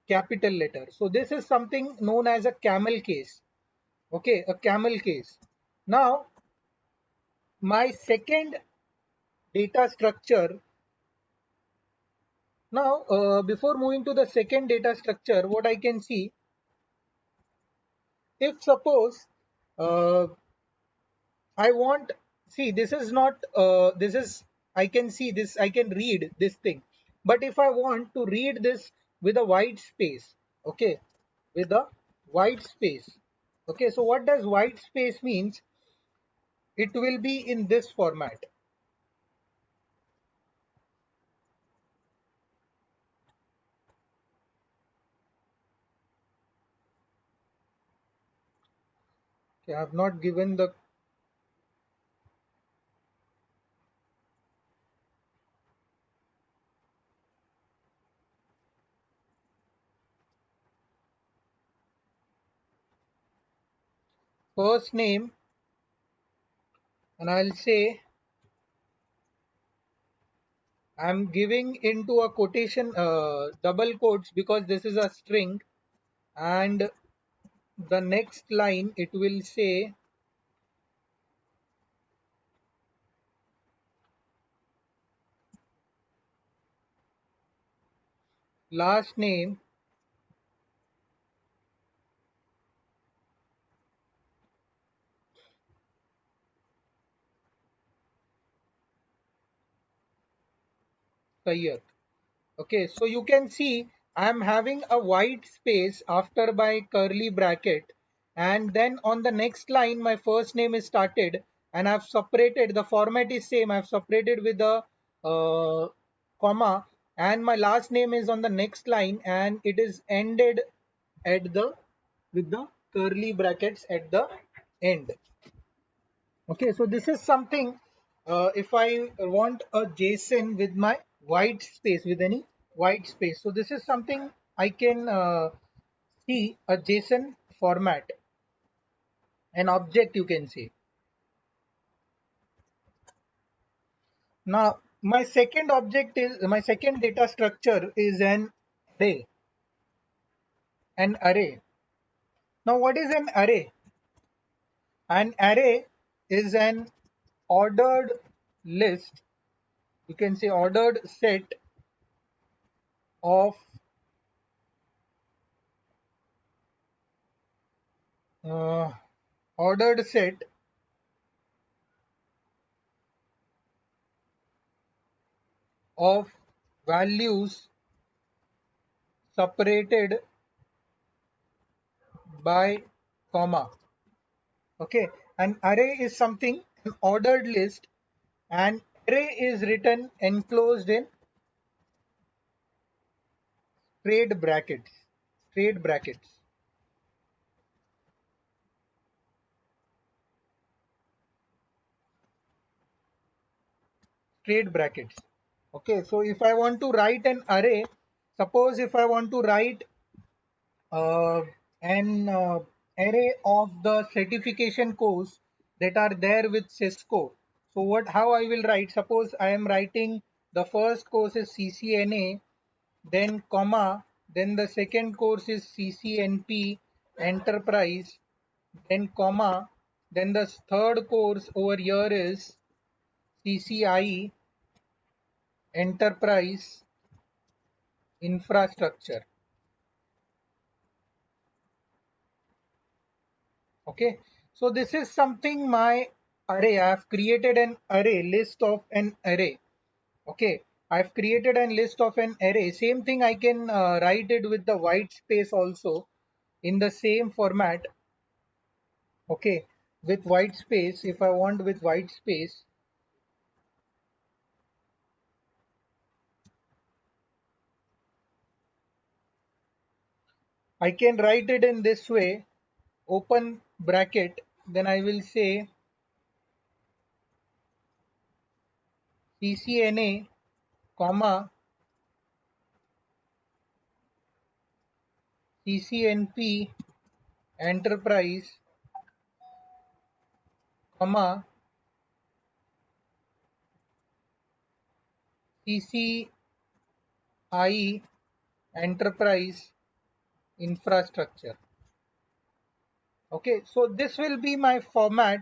capital letter. So this is something known as a camel case. Okay, a camel case. Now my second data structure. Now before moving to the second data structure, what I can see, if suppose uh, I want, see, this is not this is, I can see this, I can read this thing, but if I want to read this with a white space, okay, with a white space, okay, so what does white space means? It will be in this format. Okay, I have not given the first name, and I'll say I'm giving into a quotation, double quotes, because this is a string, and the next line it will say last name Sayyad. Okay, so you can see I'm having a white space after my curly bracket, and then on the next line my first name is started, and I've separated, the format is same, I've separated with a comma, and my last name is on the next line, and it is ended at the with the curly brackets at the end. Okay, so this is something, if I want a JSON with my white space, with any white space. So this is something I can see a JSON format, an object, you can say. Now, my second data structure is array, an array. Now, what is an array? An array is an ordered list, you can say ordered set of uh, ordered set of values separated by comma. Okay, an array is something, an ordered list, and array is written enclosed in straight brackets, straight brackets, straight brackets. Okay, so if I want to write an array, suppose if I want to write uh, an array of the certification course that are there with Cisco. So what, how I will write? Suppose I am writing the first course is CCNA, then comma, then the second course is CCNP Enterprise, then comma, then the third course over here is CCIE Enterprise Infrastructure. Okay, so this is something my array. I have created an array, list of an array. Okay, I've created a list of an array. Same thing I can write it with the white space also in the same format. Okay, with white space, if I want with white space, I can write it in this way, open bracket, then I will say CCNA, comma, CCNP Enterprise, comma, CCIE Enterprise Infrastructure. Okay, so this will be my format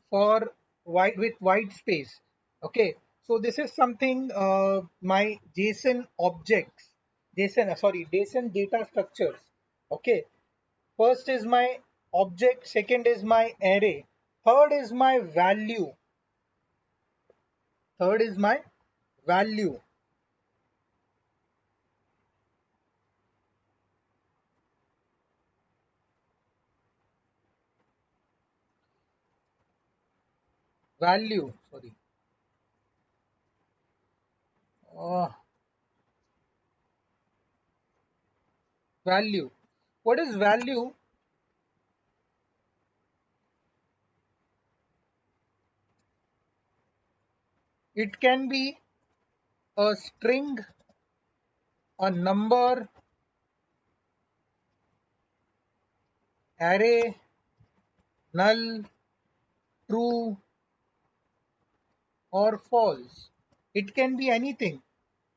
for white with white space. Okay, so this is something my JSON objects, JSON data structures. Okay, first is my object, second is my array, third is my value, third is my value, value. Sorry, uh, value. What is value? It can be a string, a number, array, null, true, or false. It can be anything.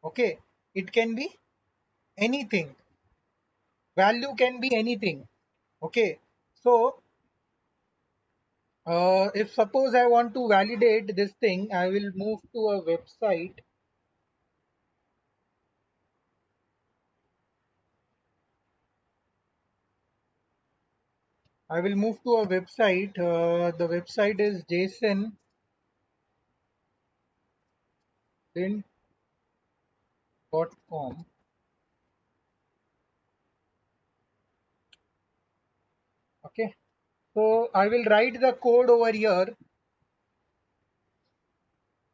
Okay, it can be anything. Value can be anything. Okay, so if suppose I want to validate this thing, I will move to a website. I will move to a website. The website is jasonlint.com. Okay, so I will write the code over here.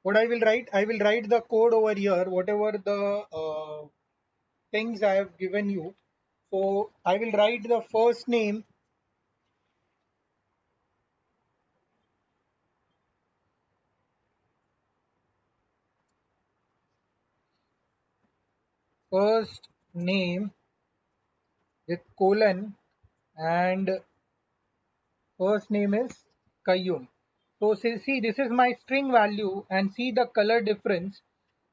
What I will write? I will write the code over here, whatever the things I have given you. So I will write the first name with colon, and first name is Qayyum. So see, this is my string value and see the color difference.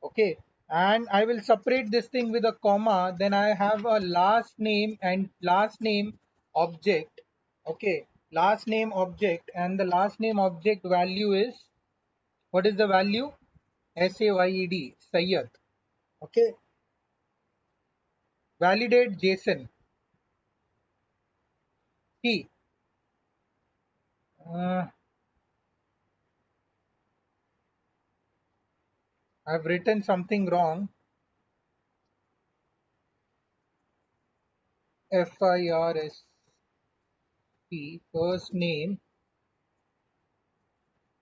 Okay, and I will separate this thing with a comma. Then I have a last name and last name object. Okay, last name object, and the last name object value is, what is the value? SAYED, Sayyad. Okay, validate JSON. See, uh, I've written something wrong. FIRST, first name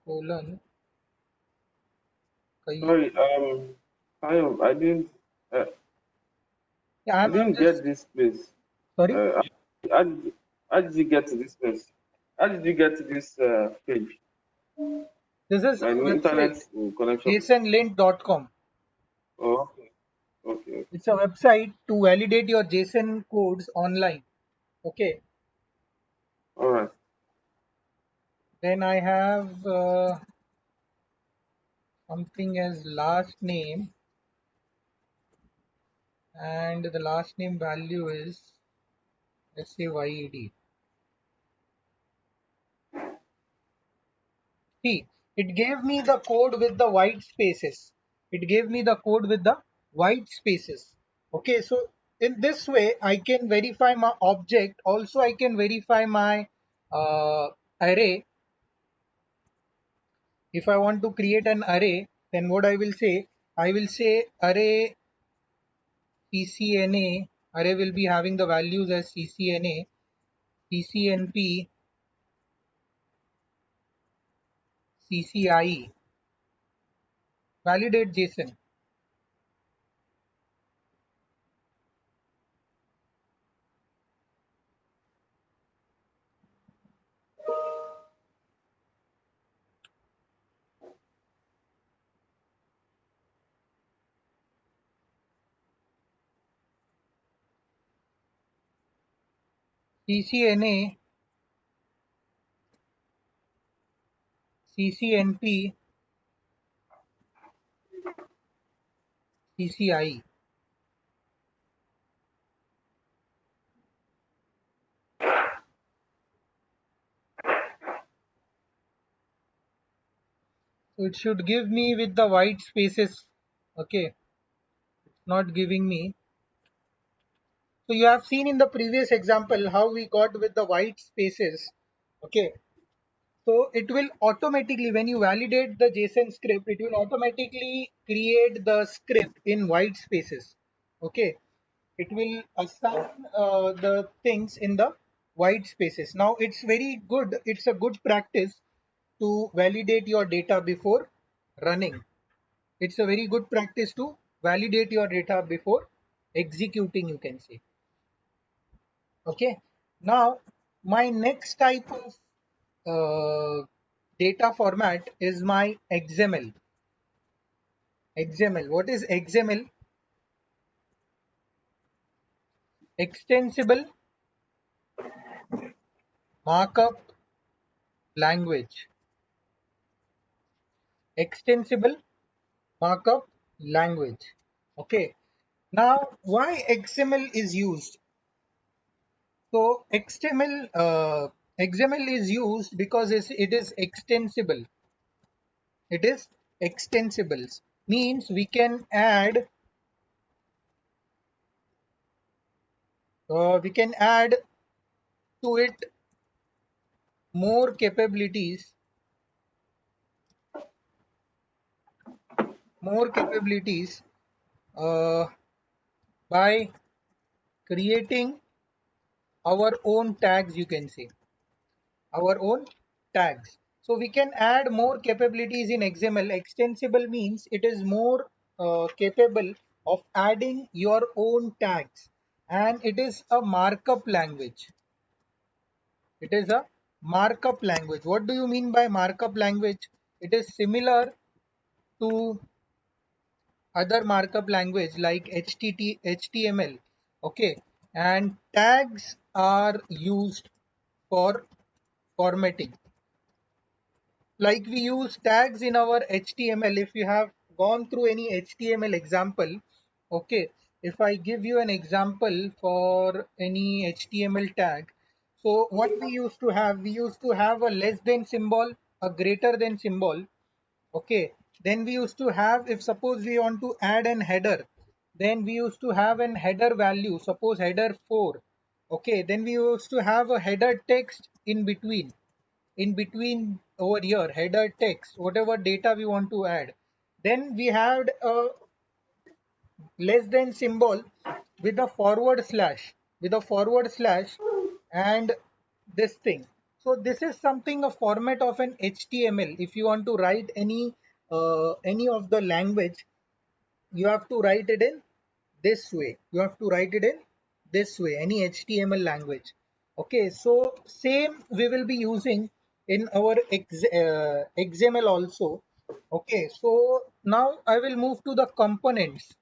colon Qayyum. Sorry, I didn't, uh, Yeah, I I'm didn't just get this place. sorry. Uh, how did you get to this place? How did you get to this page? This is My a website, internet connection. jasonlint.com. Oh, okay. Okay. Okay. It's a website to validate your JSON codes online. Okay. All right. Then I have something as last name, and the last name value is SAYED. See, it gave me the code with the white spaces. It gave me the code with the white spaces. Okay, so in this way, I can verify my object. Also, I can verify my array. If I want to create an array, then what I will say? I will say array CCNA. Array will be having the values as CCNA, CCNP, CCIE. Validate JSON. CCNA, CCNP, CCIE. So it should give me with the white spaces. Okay, it's not giving me. So you have seen in the previous example how we got with the white spaces. Okay, so it will automatically, when you validate the JSON script, it will automatically create the script in white spaces. Okay, it will assign the things in the white spaces. Now it's very good. It's a good practice to validate your data before running. It's a very good practice to validate your data before executing, you can say. Okay. Now, my next type of data format is my XML. XML. What is XML? Extensible Markup Language. Extensible Markup Language. Okay. Now, why XML is used? So XML is used because it is extensible. It is extensible. Means we can add to it more capabilities uh, by creating our own tags. You can say our own tags. So we can add more capabilities in XML. Extensible means it is more capable of adding your own tags, and it is a markup language. It is a markup language. What do you mean by markup language? It is similar to other markup language like HTML. Okay, and tags are used for formatting. Like we use tags in our HTML. If you have gone through any HTML example, okay, if I give you an example for any HTML tag, so what we used to have a less than symbol, a greater than symbol. Okay, then we used to have, if suppose we want to add an header, then we used to have an header value, suppose header 4. Okay, then we used to have a header text in between over here, header text, whatever data we want to add. Then we had a less than symbol with a forward slash and this thing. So this is something a format of an HTML. If you want to write any of the language, you have to write it in this way. You have to write it in this way, any HTML language. Okay, so same we will be using in our XML also. Okay, so now I will move to the components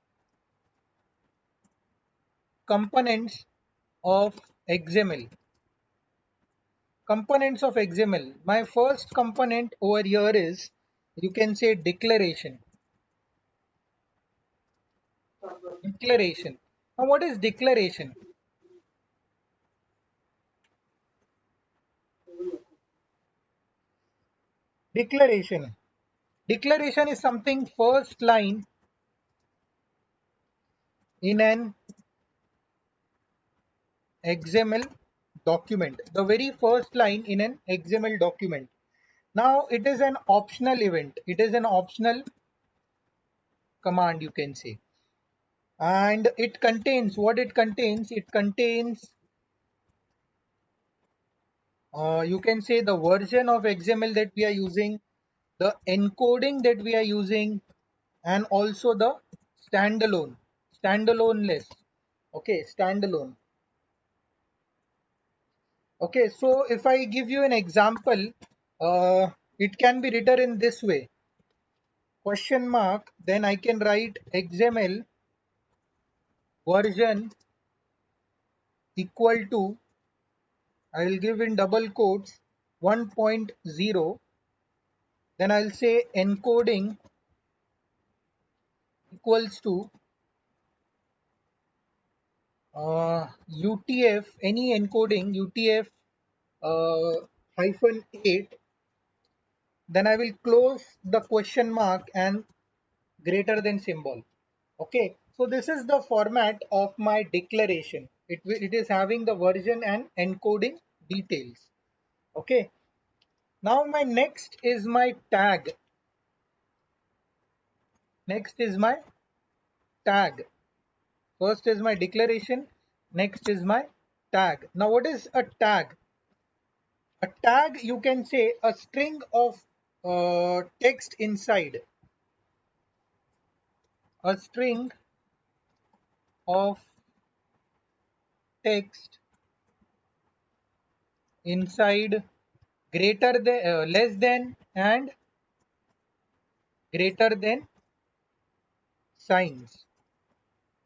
of XML. Components of XML. My first component over here is, you can say, declaration. Declaration. Now what is declaration? Declaration. Declaration is something first line in an XML document. The very first line in an XML document. Now it is an optional event. It is an optional command, you can say. And it contains what it contains. It contains, you can say, the version of XML that we are using, the encoding that we are using, and also the standalone list. Okay, standalone. Okay, so if I give you an example, it can be written in this way: question mark, then I can write XML version equal to, I will give in double quotes, 1.0, then I'll say encoding equals to UTF, any encoding UTF hyphen 8, then I will close the question mark and greater than symbol. Okay, so this is the format of my declaration. It is having the version and encoding details. Okay, now my next is my tag. Next is my tag. First is my declaration, next is my tag. Now what is a tag? A tag, you can say, a string of text inside. A string of text inside greater than, less than, and greater than signs.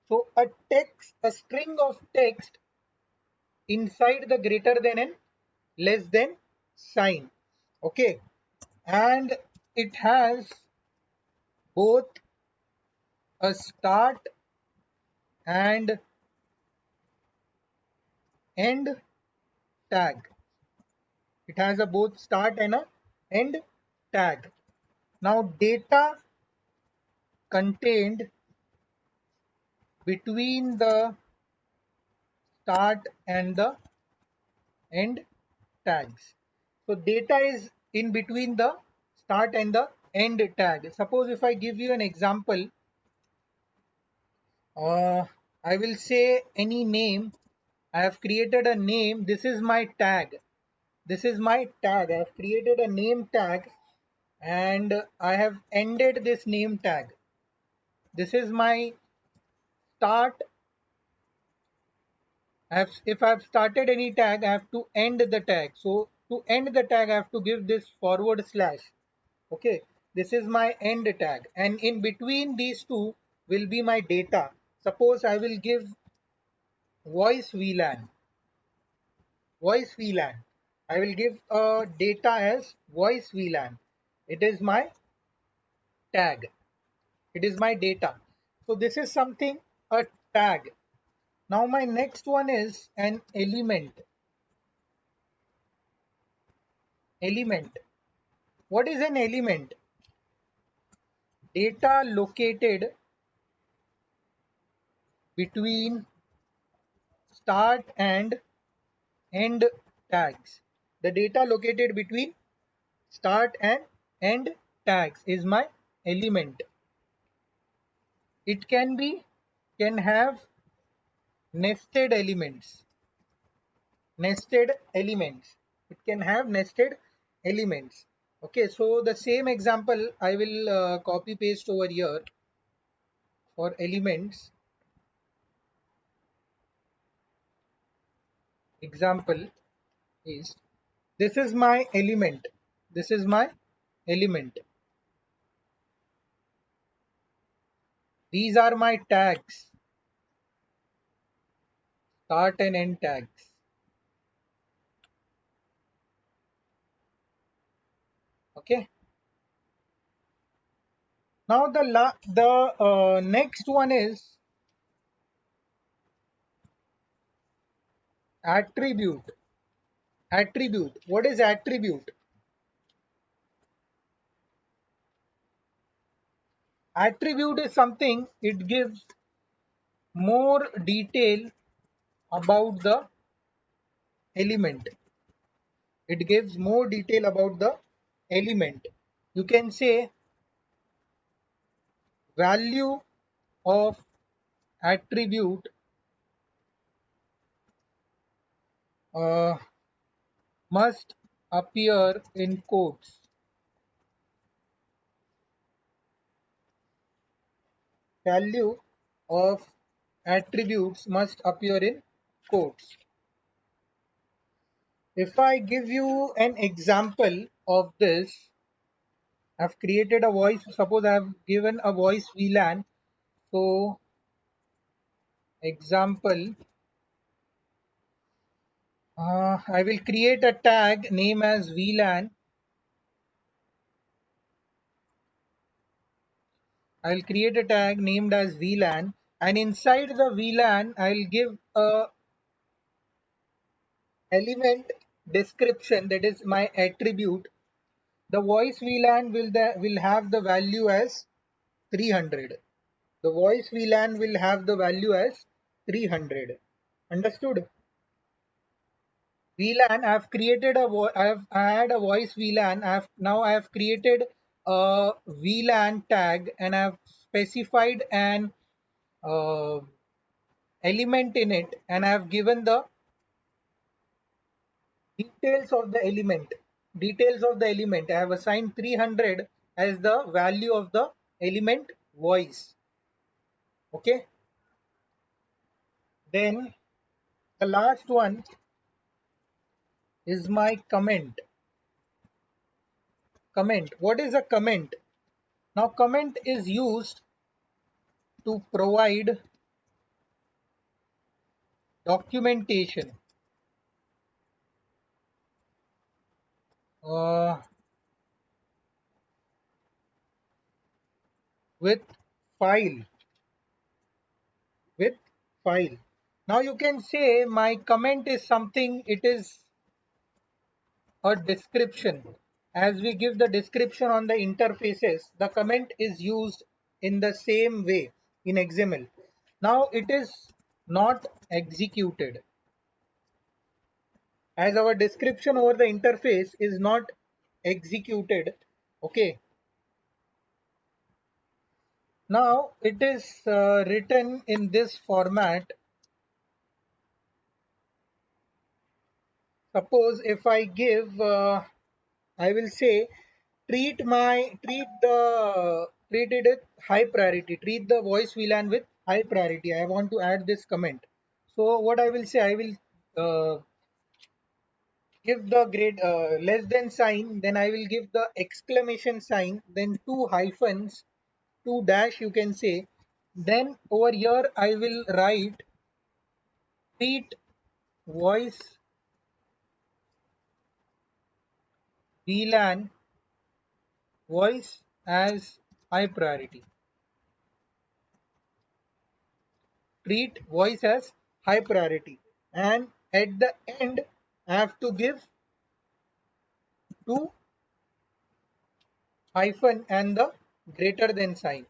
So a string of text inside the greater than and less than sign. Okay, and it has both a start and end tag. It has a both start and a end tag. Now data contained between the start and the end tags. So data is in between the start and the end tag. Suppose if I give you an example, I will say any name. I have created a name. This is my tag. This is my tag. I have created a name tag and I have ended this name tag. This is my start. If I have started any tag, I have to end the tag. So to end the tag, I have to give this forward slash. Okay, this is my end tag, and in between these two will be my data. Suppose I will give voice VLAN. Voice VLAN. I will give data as voice VLAN. It is my tag. It is my data. So this is something, a tag. Now my next one is an element. Element. What is an element? Data located between start and end tags. The data located between start and end tags is my element. It can have nested elements. Nested elements. It can have nested elements. Okay, so the same example I will copy paste over here for elements. Example is, this is my element. This is my element. These are my tags, start and end tags. Okay. Now the next one is attribute. Attribute. What is attribute? Attribute is something, it gives more detail about the element. It gives more detail about the element. You can say value of attribute uh, must appear in quotes. Value of attributes must appear in quotes. If I give you an example of this, I've created a voice. Suppose I have given a voice VLAN. So example, I will create a tag name as VLAN. I'll create a tag named as VLAN, and inside the VLAN, I'll give a element description, that is my attribute. The voice VLAN will have the value as 300. The voice VLAN will have the value as 300. Understood? VLAN, I have created I had a voice VLAN. Now I have created a VLAN tag, and I have specified an uh, element in it, and I have given the details of the element. Details of the element. I have assigned 300 as the value of the element voice. Okay. Then the last one is my comment. Comment. What is a comment? Now comment is used to provide documentation uh, with file. With file. Now you can say my comment is something, it is a description. As we give the description on the interfaces, the comment is used in the same way in XML. Now it is not executed, as our description over the interface is not executed. Okay. Now it is written in this format. Suppose if I give, I will say treat it with high priority. Treat the voice VLAN with high priority. I want to add this comment. So what I will say, I will give the grade less than sign. Then I will give the exclamation sign. Then two hyphens, two dash. You can say. Then over here I will write treat voice VLAN voice as high priority. Treat voice as high priority, and at the end I have to give two hyphen and the greater than sign,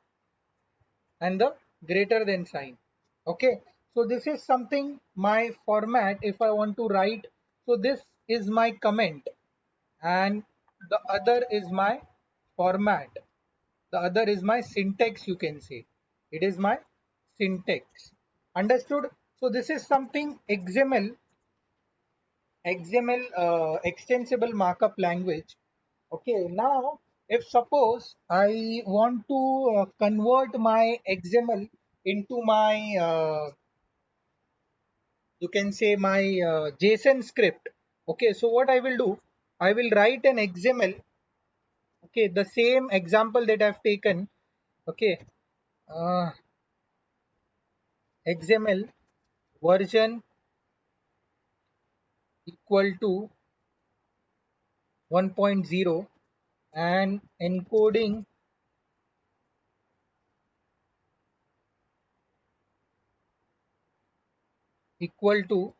and the greater than sign. Okay, so this is something my format if I want to write. So this is my comment, and the other is my format. The other is my syntax, you can say. It is my syntax. Understood? So this is something extensible markup language. Okay, now if suppose I want to convert my XML into my you can say my JSON script. Okay, so what I will do, I will write an XML. Okay, the same example that I've taken. Okay, XML version equal to 1.0 and encoding equal to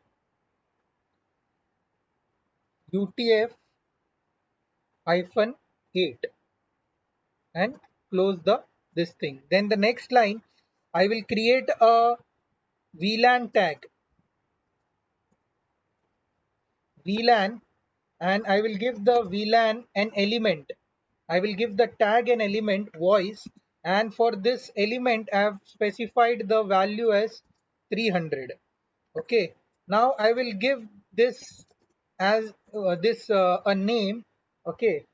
UTF hyphen 8 and close this thing. Then the next line, I will create a VLAN tag, VLAN, and I will give the VLAN an element. I will give the tag an element voice, and for this element I have specified the value as 300. Okay, now I will give this as this a name. Okay,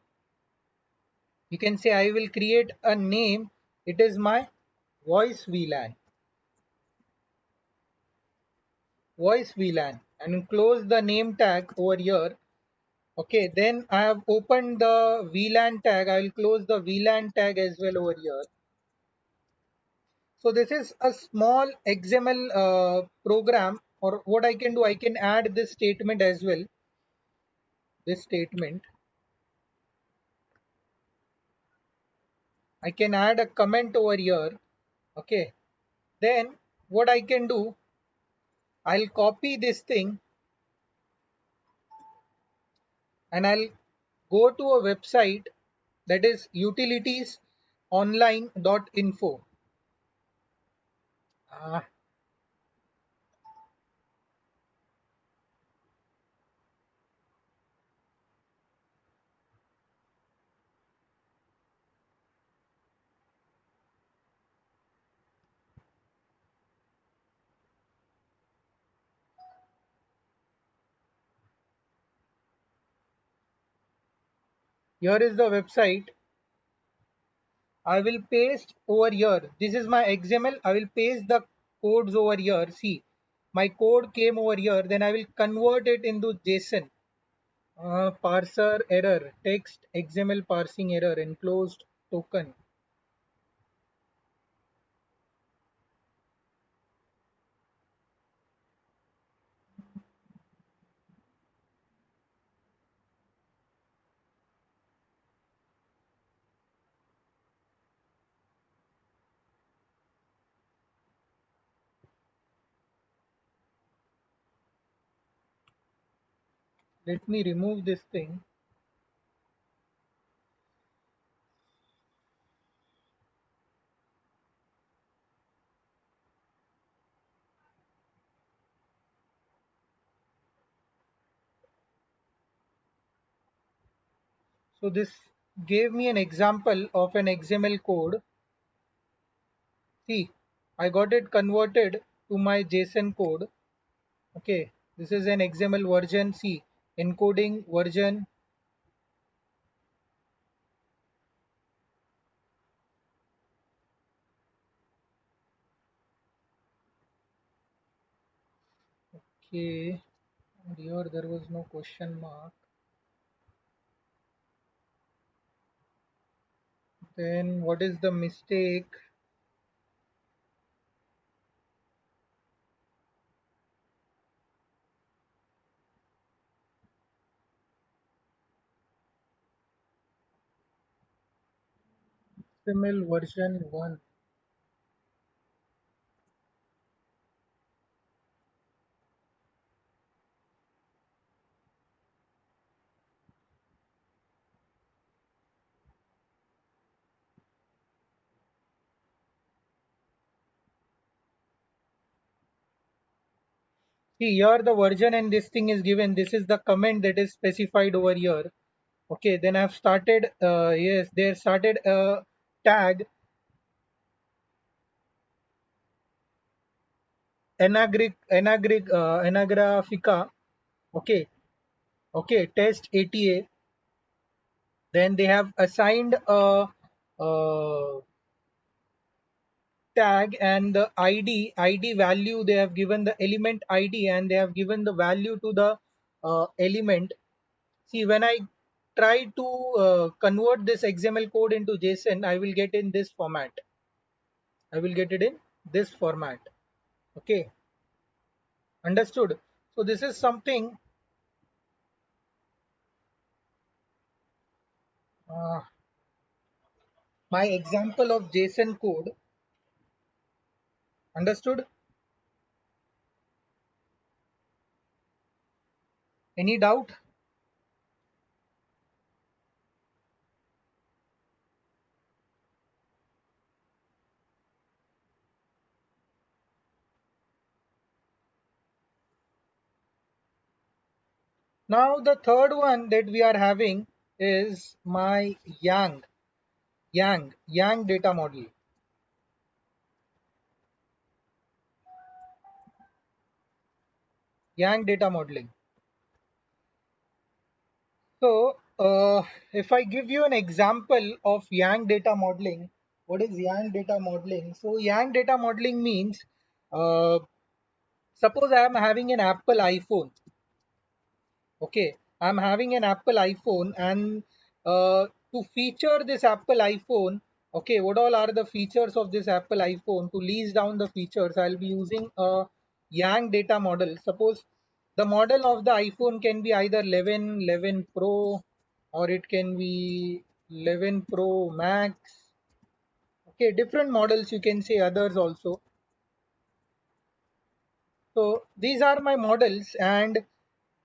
you can say I will create a name. It is my voice VLAN, voice VLAN, and close the name tag over here. Okay, then I have opened the VLAN tag. I will close the VLAN tag as well over here. So this is a small XML program, or what I can do, I can add this statement as well. This statement, I can add a comment over here. Okay, then what I can do, I'll copy this thing and I'll go to a website that is utilitiesonline.info. Ah, here is the website. I will paste over here. This is my XML. I will paste the codes over here. See, my code came over here. Then I will convert it into JSON. Parser error, text XML parsing error, enclosed token. Let me remove this thing. So this gave me an example of an XML code. See, I got it converted to my JSON code. Okay, this is an XML version. See, encoding version. Okay, and here there was no question mark. Then what is the mistake? XML version 1. See, here the version and this thing is given. This is the comment that is specified over here. Okay, then I've started, yes, they started a tag Anagrafica. Okay, okay, test ATA. Then they have assigned a tag and the ID value. They have given the element ID and they have given the value to the element. See, when I try to convert this XML code into JSON, I will get in this format. I will get it in this format. Okay, understood. So this is something, uh, my example of JSON code. Understood? Any doubt? Now the third one that we are having is my Yang data model. Yang data modeling. So if I give you an example of Yang data modeling, what is Yang data modeling? So Yang data modeling means, uh, suppose I am having an Apple iPhone. Okay, I'm having an Apple iPhone, and to feature this Apple iPhone, okay, what all are the features of this Apple iPhone? To lease down the features, I'll be using a Yang data model. Suppose the model of the iPhone can be either 11, 11 Pro, or it can be 11 Pro Max. Okay, different models, you can say others also. So these are my models, and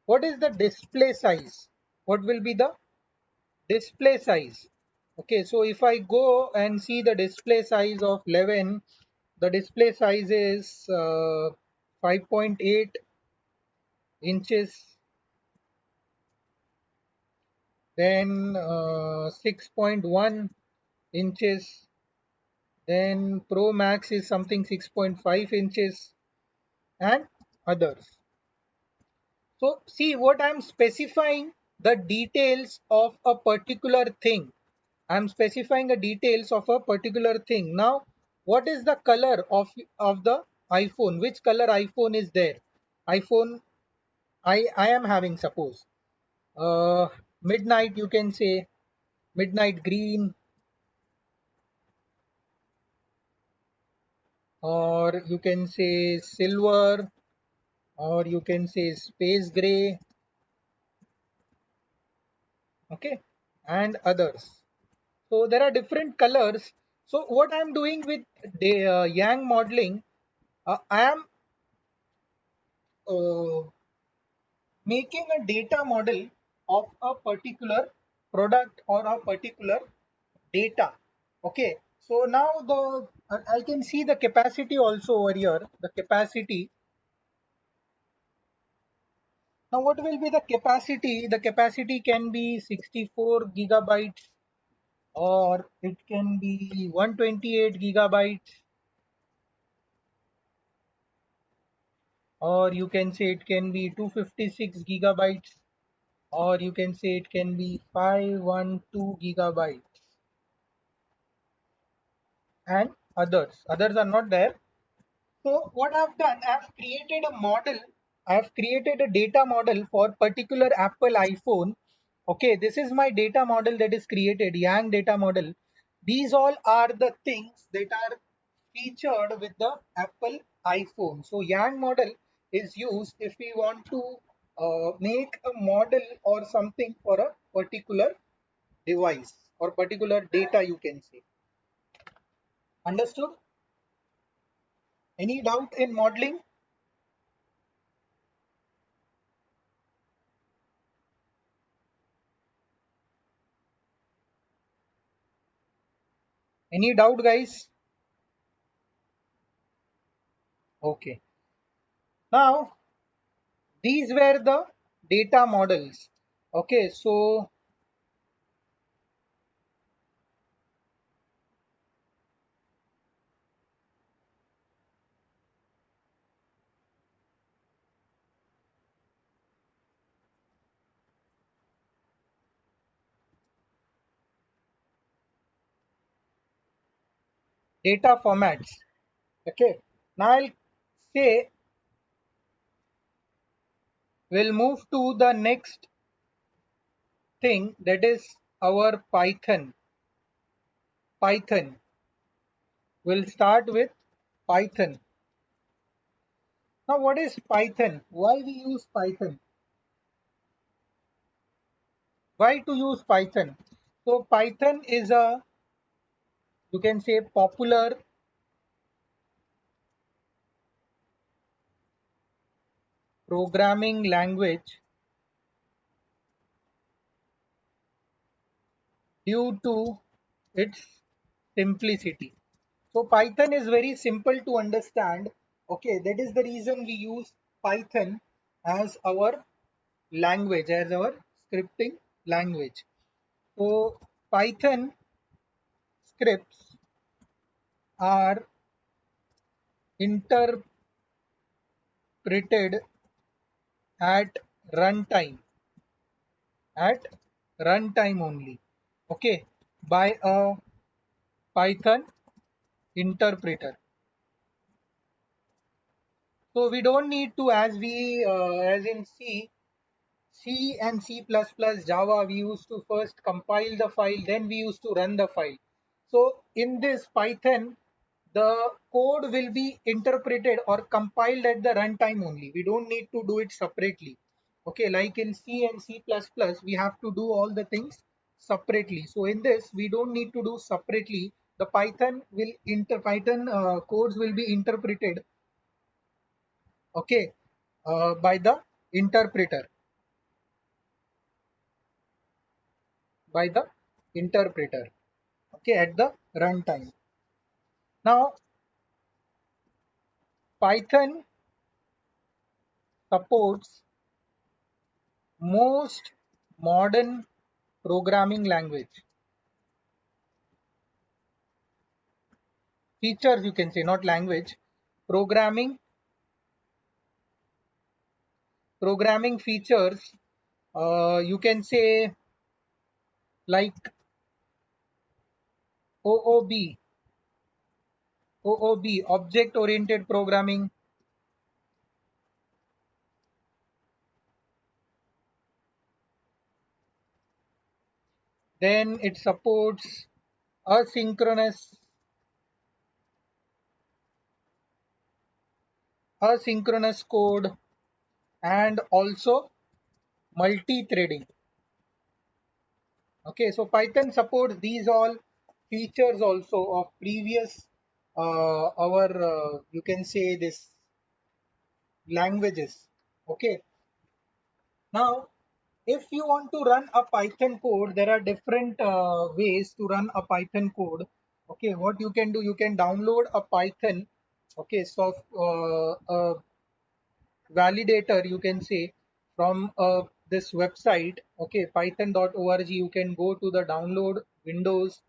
what is the display size? What will be the display size? Okay, so if I go and see the display size of 11, the display size is 5.8 inches, then 6.1 inches, then Pro Max is something 6.5 inches, and others. So see what I'm specifying, the details of a particular thing. I'm specifying the details of a particular thing. Now, what is the color of the iPhone? Which color iPhone is there? iPhone I am having, suppose midnight, you can say midnight green, or you can say silver, or you can say space gray, okay, and others. So there are different colors. So what I'm doing with the Yang modeling, I am uh, making a data model of a particular product or a particular data. Okay, so now the I can see the capacity also over here, the capacity. Now what will be the capacity? The capacity can be 64 gigabytes, or it can be 128 gigabytes, or you can say it can be 256 gigabytes, or you can say it can be 512 gigabytes, and others are not there. So what I've done, I've created a model, I've created a data model for particular Apple iPhone. Okay, this is my data model that is created, Yang data model. These all are the things that are featured with the Apple iPhone. So Yang model is used if we want to make a model or something for a particular device or particular data, you can say. Understood? Any doubt in modeling? Any doubt, guys? Okay. Now, these were the data models. Okay, so data formats. Okay. Now I'll say we'll move to the next thing, that is our Python. Python. We'll start with Python. Now, what is Python? Why we use Python? Why to use Python? So Python is a, you can say, popular programming language due to its simplicity. So Python is very simple to understand. Okay, that is the reason we use Python as our language, as our scripting language. So Python scripts are interpreted at runtime, at runtime only. Okay, by a Python interpreter. So we don't need to, as in C and C++, Java, we used to first compile the file, then we used to run the file. So in this Python, the code will be interpreted or compiled at the runtime only. We don't need to do it separately. Okay, like in C and C++, we have to do all the things separately. So in this, we don't need to do separately. The Python codes will be interpreted, okay, by the interpreter, by the interpreter, okay, at the runtime. Now, Python supports most modern programming language features, you can say, not language, programming programming features, you can say, like OOB, object oriented programming. Then it supports asynchronous code, and also multi-threading. Okay, so Python supports these all features also of previous our you can say this languages. Okay, now if you want to run a Python code, there are different ways to run a Python code. Okay, what you can do, you can download a Python, okay, so validator, you can say, from this website, okay, python.org. You can go to the download windows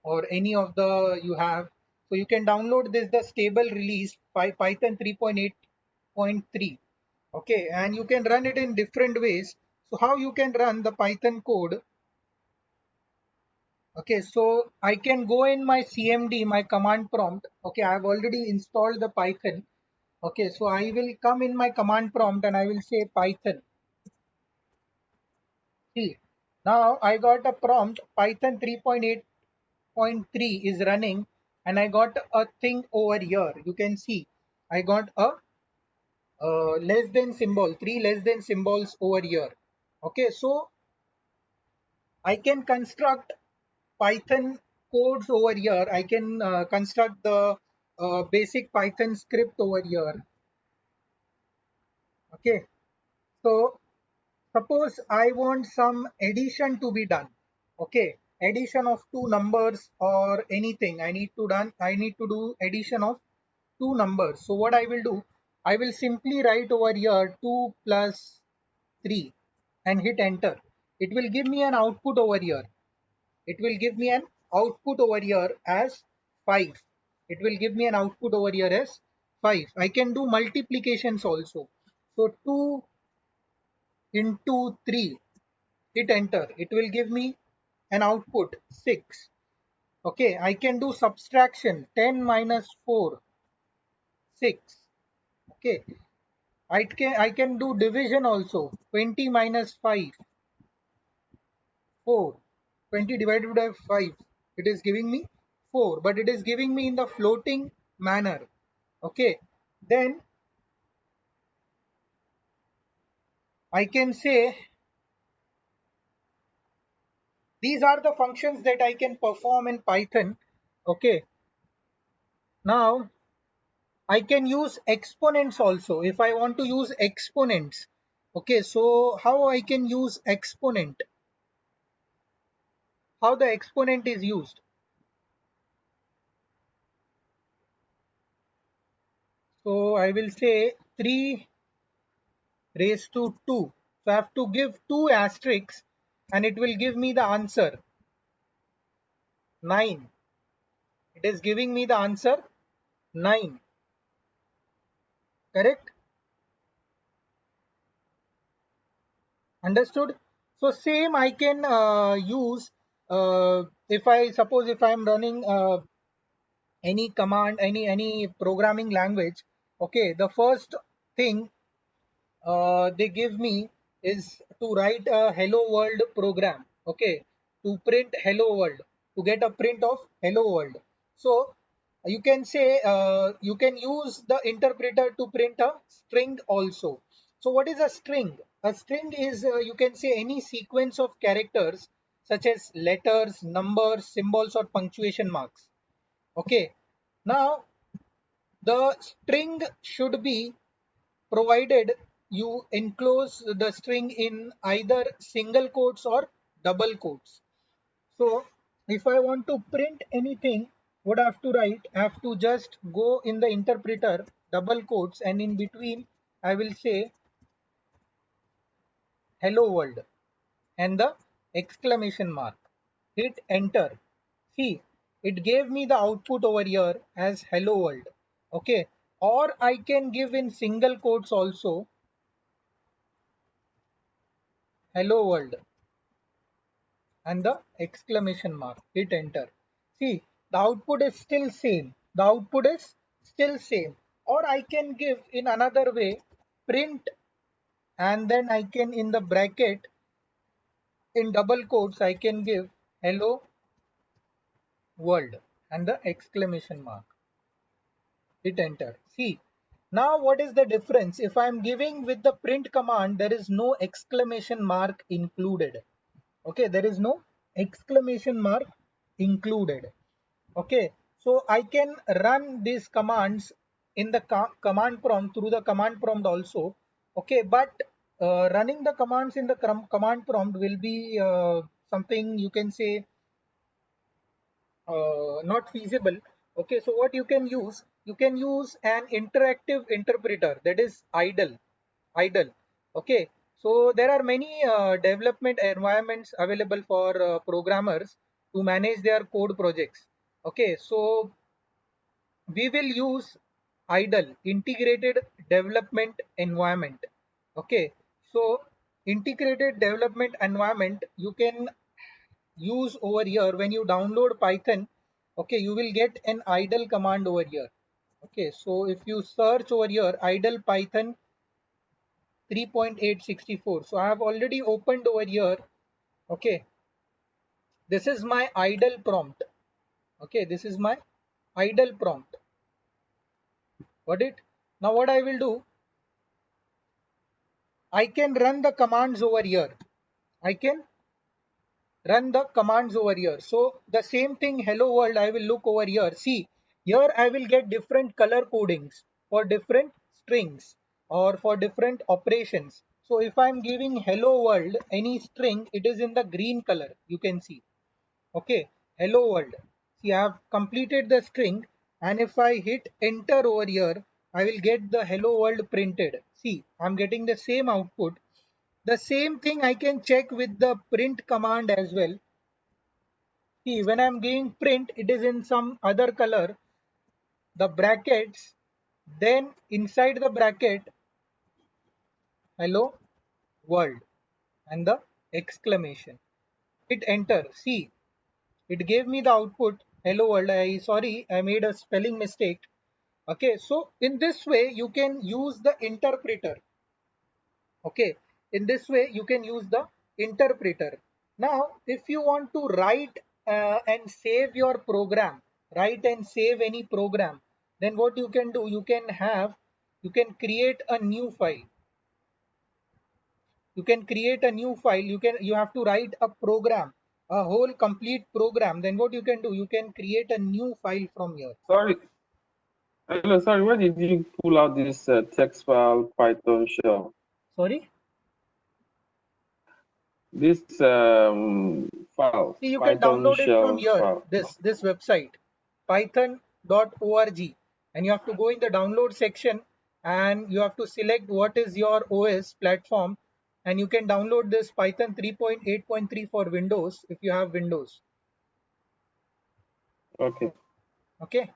or any of the you have. So you can download this, the stable release by Python 3.8.3. Okay, and you can run it in different ways. So how you can run the Python code? Okay, so I can go in my CMD, my command prompt. Okay, I have already installed the Python. Okay, so I will come in my command prompt and I will say Python. See, now I got a prompt, Python 3.8.3 is running, and I got a thing over here. You can see I got a less than symbol, three less than symbols over here. Okay, so I can construct Python codes over here. I can construct the basic Python script over here. Okay, so suppose I want some addition to be done. Okay, addition of two numbers or anything. I need to do addition of two numbers. So what I will do, I will simply write over here 2 plus 3 and hit enter. It will give me an output over here. It will give me an output over here as 5. It will give me an output over here as 5. I can do multiplications also. So 2 into 3, hit enter. It will give me an output 6. Okay, I can do subtraction, 10 minus 4, 6. Okay, I can do division also, 20 minus 5, 4. 20 divided by 5, it is giving me 4, but it is giving me in the floating manner. Okay, then I can say these are the functions that I can perform in Python. Okay, now I can use exponents also if I want to use exponents. Okay, so how I can use exponent? How the exponent is used? So I will say 3 raised to 2. So I have to give 2 asterisks and it will give me the answer 9. It is giving me the answer 9. Correct? Understood? So same I can use if I suppose if I am running any command, any programming language. Okay, the first thing they give me is to write a hello world program. Okay, to print hello world, to get a print of hello world. So you can say you can use the interpreter to print a string also. So what is a string? A string is you can say any sequence of characters such as letters, numbers, symbols, or punctuation marks. Okay, now the string should be provided you enclose the string in either single quotes or double quotes. So if I want to print anything, what I have to write? I have to just go in the interpreter, double quotes, and in between I will say hello world and the exclamation mark. Hit enter. See, it gave me the output over here as hello world. Okay, or I can give in single quotes also hello world and the exclamation mark. Hit enter. See, the output is still same. The output is still same. Or I can give in another way print, and then I can in the bracket in double quotes I can give hello world and the exclamation mark. Hit enter. See, now what is the difference? If I am giving with the print command, there is no exclamation mark included. Okay, there is no exclamation mark included. Okay, so I can run these commands in the command prompt through the command prompt also. Okay, but running the commands in the command prompt will be something you can say not feasible. Okay, so what you can use? You can use an interactive interpreter, that is idle. Idle. Okay, so there are many development environments available for programmers to manage their code projects. Okay, so we will use idle integrated development environment. Okay, so integrated development environment you can use over here when you download Python. Okay, you will get an idle command over here. Okay, so if you search over here idle Python 3.864, so I have already opened over here. Okay, this is my idle prompt. Okay, this is my idle prompt. Got it? Now what I will do, I can run the commands over here. I can run the commands over here. So the same thing hello world I will look over here. See, here I will get different color codings for different strings or for different operations. So if I'm giving hello world any string, it is in the green color, you can see. Okay, hello world. See, I have completed the string, and if I hit enter over here, I will get the hello world printed. See, I'm getting the same output. The same thing I can check with the print command as well. See, when I'm giving print, it is in some other color, the brackets, then inside the bracket, hello world and the exclamation. Hit enter. See, it gave me the output hello world. Sorry, I made a spelling mistake. Okay, so in this way, you can use the interpreter. Okay, in this way, you can use the interpreter. Now, if you want to write and save your program, write and save any program, then what you can do, you can create a new file. you can create a new file. You have to write a program, a whole complete program. Then what you can do, you can create a new file from here. Sorry, hello, sorry. Where did you pull out this text file Python shell? Sorry. This file, See, you can Python download it from shell here, file. this website, python.org, and you have to go in the download section and you have to select what is your OS platform, and you can download this Python 3.8.3 for Windows if you have Windows. Okay. Okay.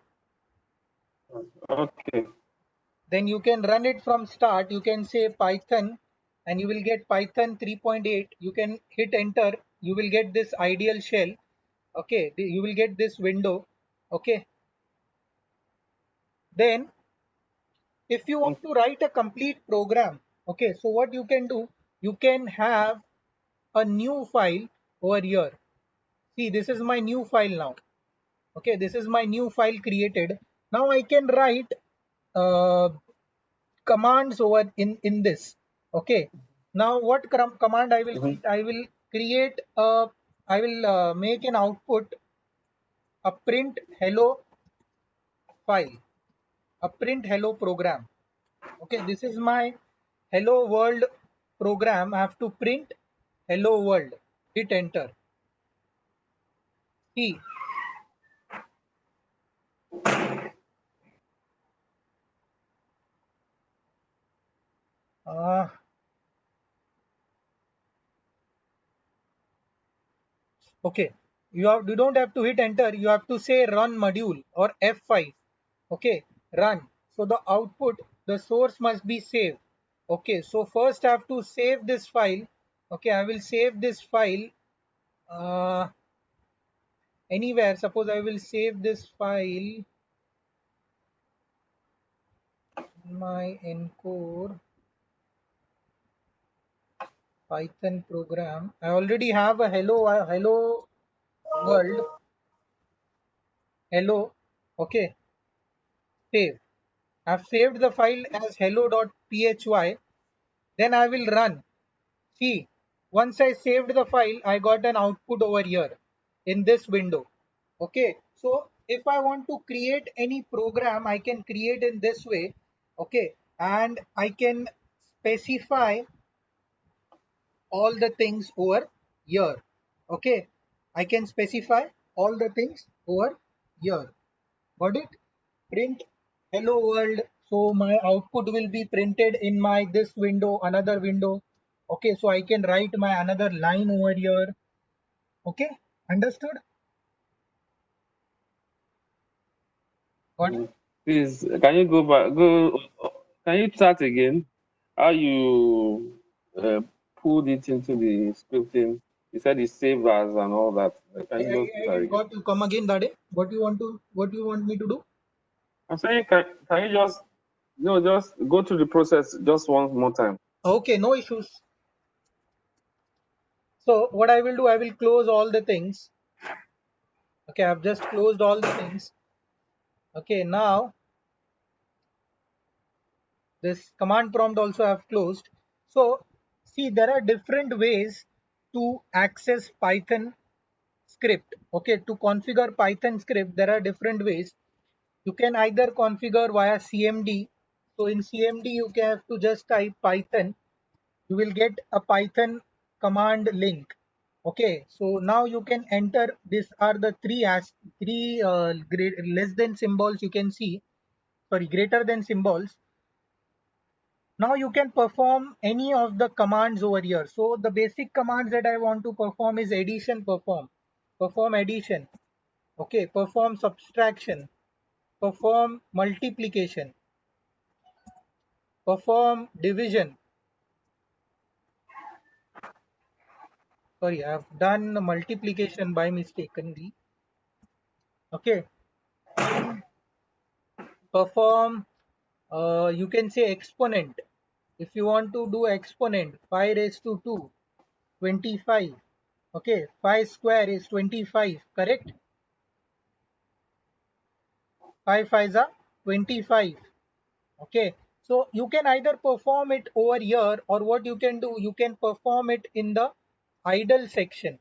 Okay. Then you can run it from start. You can say Python and you will get Python 3.8. You can hit enter. You will get this ideal shell. Okay. You will get this window. Okay. Then if you want to write a complete program, okay, so what you can do, you can have a new file over here. See, this is my new file now. Okay, this is my new file created. Now I can write uh, commands over in this. Okay, now what command I will Mm-hmm. write? I will create a, I will make an output, a print hello file, a print hello program. Okay, this is my hello world program. I have to print hello world. Hit enter. See, uh, okay, you don't have to hit enter. You have to say run module or F5. Okay, run. So the output, the source must be saved. Okay, so first I have to save this file. Okay, I will save this file uh, anywhere. Suppose I will save this file, my Encore Python program. I already have a hello world. Hello. Okay, save. I've saved the file as hello.py. Then I will run. See, once I saved the file, I got an output over here in this window. Okay, so if I want to create any program, I can create in this way. Okay, and I can specify all the things over here. Okay, I can specify all the things over here. Got it? Print hello world. So my output will be printed in my this window, another window. Okay, so I can write my another line over here. Okay, understood? Got it? Please, can you go back? Go. Can you start again? How you pulled it into the scripting? You said it's saved as and all that. Can you just do I that didn't again? got to come again, Dade. What you want me to do? I'm saying, can you just just go through the process just one more time? Okay, no issues. So what I will do, I will close all the things. Okay, I've just closed all the things. Okay, now this command prompt also I've closed. So see, there are different ways to access Python script. Okay, to configure Python script, there are different ways. You can either configure via CMD. So in CMD, you can have to just type Python. You will get a Python command link. Okay, so now you can enter. These are the three less than symbols you can see. Sorry, greater than symbols. Now you can perform any of the commands over here. So the basic commands that I want to perform is addition, perform addition. Okay, perform subtraction, perform multiplication, perform division. Sorry, I have done multiplication by mistakenly. Okay, then perform, you can say exponent. If you want to do exponent, 5 raised to 2, 25. Okay, 5 square is 25, correct? 5 5s are 25. Okay, So you can either perform it over here, or what you can do, you can perform it in the idle section.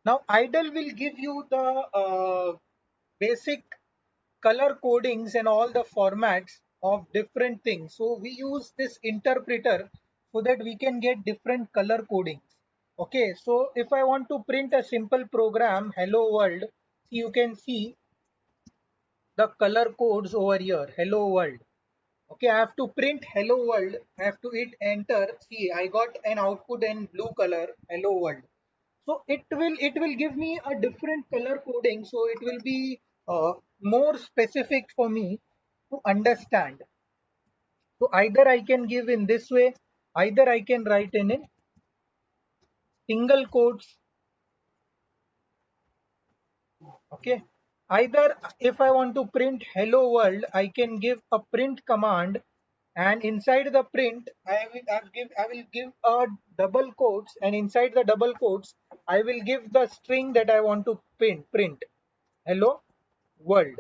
Now idle will give you the basic color codings and all the formats of different things. So we use this interpreter so that we can get different color codings. Okay, so if I want to print a simple program, hello world, you can see the color codes over here, hello world. Okay, I have to print hello world, I have to hit enter. See, I got an output in blue color, hello world. So it will give me a different color coding, so it will be more specific for me to understand. So either I can give in this way, either I can write in a single quotes. Okay, either if I want to print hello world, I can give a print command, and inside the print I will give a double quotes, and inside the double quotes I will give the string that I want to print hello world,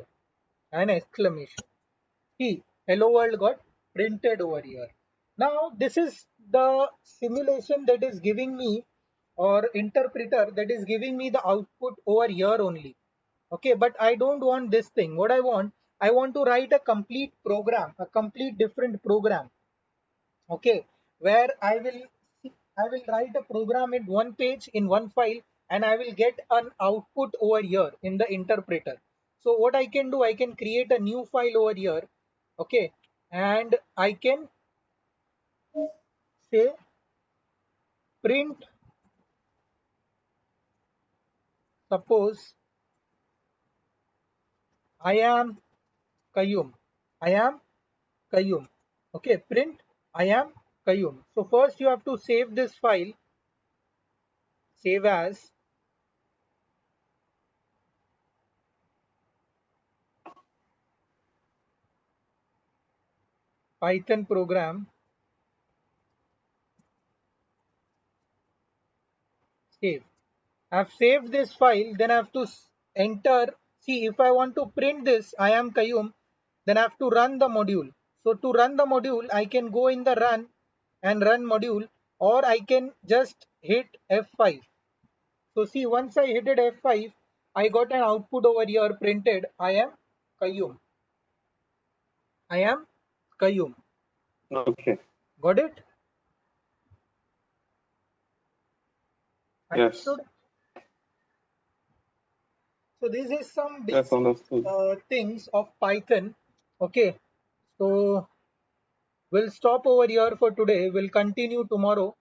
an exclamation. See, hello world got printed over here. Now this is the simulation that is giving me, or interpreter that is giving me the output over here only. Okay, but I don't want this thing. What I want to write a complete program, a complete different program. Okay, where I will write a program in one page in one file, and I will get an output over here in the interpreter. So what I can do, I can create a new file over here. Okay, and I can say print, suppose I am Qayyum. I am Qayyum. Okay, print I am Qayyum. So first you have to save this file, save as, Python program, save. I've saved this file, then I have to enter. See, if I want to print this, I am Qayyum, then I have to run the module. So to run the module, I can go in the run and run module, or I can just hit F5. So see, once I hit it F5, I got an output over here printed, I am Qayyum. I am Qayyum. Okay. Got it? Yes. Understood? So this is some Yes, basic understood. things of Python. Okay, so we'll stop over here for today. We'll continue tomorrow.